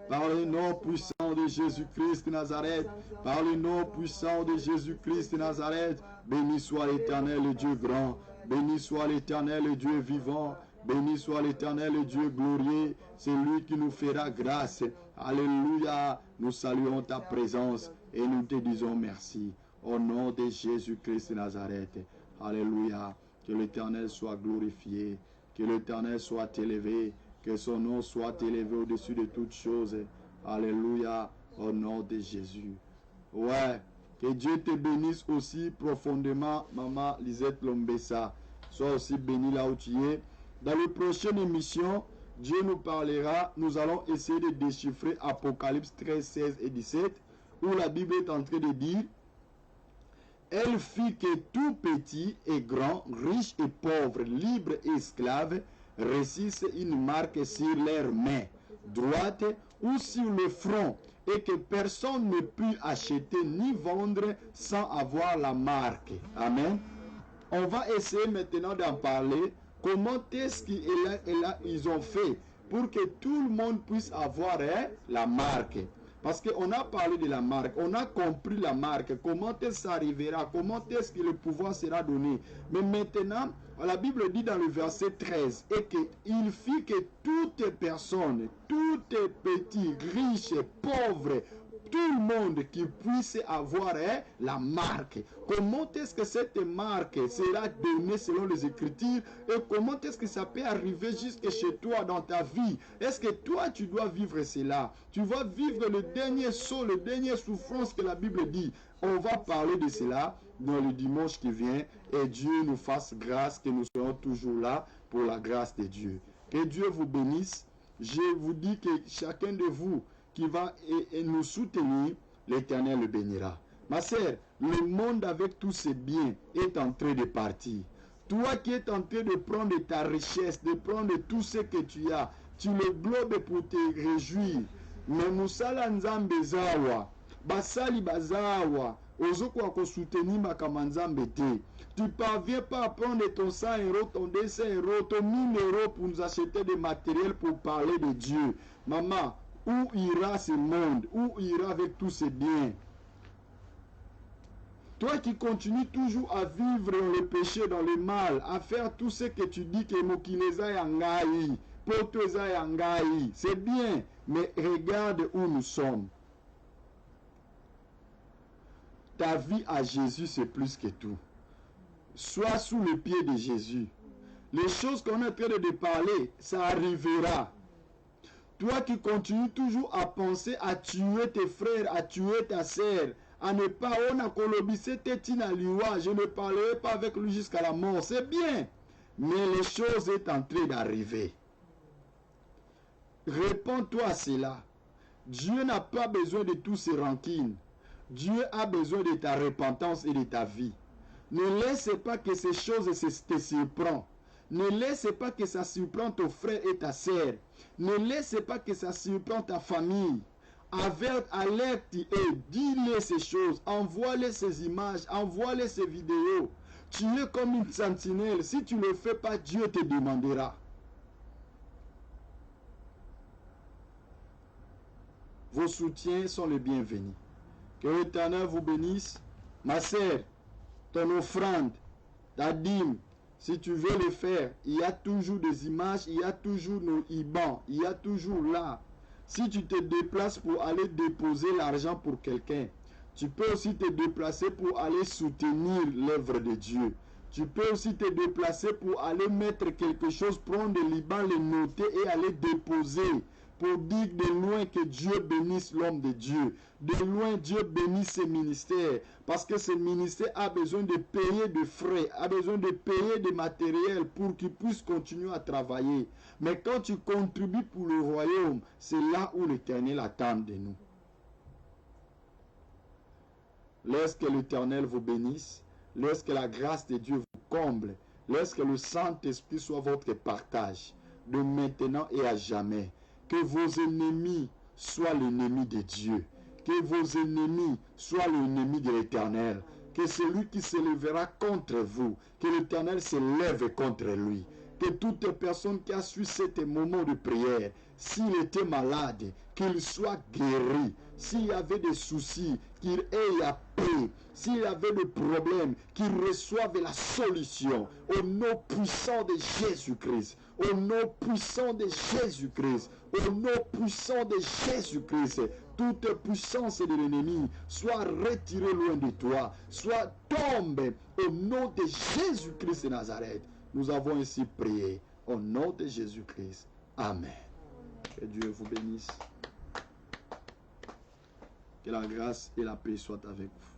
Par le nom puissant de Jésus-Christ de Nazareth, par le nom puissant de Jésus-Christ de Nazareth, béni soit l'Éternel, le Dieu grand, béni soit l'Éternel, le Dieu vivant, béni soit l'Éternel, le Dieu glorieux, c'est lui qui nous fera grâce. Alléluia, nous saluons ta présence et nous te disons merci. Au nom de Jésus-Christ de Nazareth, alléluia, que l'Éternel soit glorifié, que l'Éternel soit élevé, que son nom soit élevé au-dessus de toutes choses. Alléluia, au nom de Jésus. Ouais, que Dieu te bénisse aussi profondément, maman Lisette Lombessa. Sois aussi béni là où tu es. Dans la prochaine émission, Dieu nous parlera. Nous allons essayer de déchiffrer Apocalypse 13, 16 et 17, où la Bible est en train de dire: elle fit que tout petit et grand, riche et pauvre, libre et esclave, réussissent une marque sur leur main droite ou sur le front, et que personne ne peut acheter ni vendre sans avoir la marque. Amen. On va essayer maintenant d'en parler. Comment est-ce qu'ils ont fait pour que tout le monde puisse avoir la marque? Parce qu'on a parlé de la marque, on a compris la marque, comment est-ce que ça arrivera, comment est-ce que le pouvoir sera donné. Mais maintenant, la Bible dit dans le verset 13, et qu'il fit que toutes personnes, toutes petits, riches, pauvres, tout le monde qui puisse avoir la marque. Comment est-ce que cette marque sera donnée selon les Écritures, et comment est-ce que ça peut arriver jusque chez toi dans ta vie? Est-ce que toi tu dois vivre cela? Tu vas vivre le dernier saut, le dernier souffrance que la Bible dit. On va parler de cela dans le dimanche qui vient, et Dieu nous fasse grâce, que nous serons toujours là pour la grâce de Dieu. Que Dieu vous bénisse. Je vous dis que chacun de vous qui va nous soutenir, l'Éternel le bénira. Ma sœur, le monde avec tous ses biens est en train de partir. Toi qui es en train de prendre ta richesse, de prendre tout ce que tu as, tu le globes pour te réjouir. Mais Moussala Nzambe Zawa, Basali Bazawa, Ozokwa ko soutenir Makamanzambe te. Tu parviens pas à prendre ton 100 €, ton 200 €, ton 1000 € pour nous acheter des matériels pour parler de Dieu. Maman, où ira ce monde? Où ira avec tous ces biens? Toi qui continues toujours à vivre dans le péché, dans le mal, à faire tout ce que tu dis que Mokineza Yangai, Potoza Yangai, c'est bien, mais regarde où nous sommes. Ta vie à Jésus, c'est plus que tout. Sois sous le pied de Jésus. Les choses qu'on est en train de parler, ça arrivera. Toi qui continues toujours à penser à tuer tes frères, à tuer ta sœur, à ne pas, on a colobissé Tétina Liwa, je ne parlerai pas avec lui jusqu'à la mort, c'est bien. Mais les choses sont en train d'arriver. Réponds-toi à cela. Dieu n'a pas besoin de tous ces rancines. Dieu a besoin de ta repentance et de ta vie. Ne laisse pas que ces choses te surprennent. Ne laisse pas que ça surprenne ton frère et ta sœur. Ne laisse pas que ça surprenne ta famille. Alerte et dis-les ces choses. Envoie-les ces images. Envoie-les ces vidéos. Tu es comme une sentinelle. Si tu ne le fais pas, Dieu te demandera. Vos soutiens sont les bienvenus. Que l'Éternel vous bénisse. Ma sœur, ton offrande, ta dîme, si tu veux le faire, il y a toujours des images, il y a toujours nos IBAN, il y a toujours là. Si tu te déplaces pour aller déposer l'argent pour quelqu'un, tu peux aussi te déplacer pour aller soutenir l'œuvre de Dieu. Tu peux aussi te déplacer pour aller mettre quelque chose, prendre l'IBAN, le noter et aller déposer. Pour dire de loin que Dieu bénisse l'homme de Dieu. De loin, Dieu bénisse ses ministères. Parce que ce ministère a besoin de payer des frais, a besoin de payer des matériels pour qu'il puisse continuer à travailler. Mais quand tu contribues pour le royaume, c'est là où l'Éternel attend de nous. Laisse que l'Éternel vous bénisse. Laisse que la grâce de Dieu vous comble. Laisse que le Saint-Esprit soit votre partage. De maintenant et à jamais. Que vos ennemis soient l'ennemi de Dieu. Que vos ennemis soient l'ennemi de l'Éternel. Que celui qui se lèvera contre vous, que l'Éternel se lève contre lui. Que toute personne qui a su cet moment de prière, s'il était malade, qu'il soit guéri. S'il y avait des soucis, qu'il ait la paix. S'il y avait des problèmes, qu'il reçoive la solution. Au nom puissant de Jésus-Christ. Au nom puissant de Jésus-Christ. Au nom puissant de Jésus-Christ. Toute puissance de l'ennemi soit retirée loin de toi. Soit tombe au nom de Jésus-Christ de Nazareth. Nous avons ainsi prié. Au nom de Jésus-Christ. Amen. Que Dieu vous bénisse. Que la grâce et la paix soient avec vous.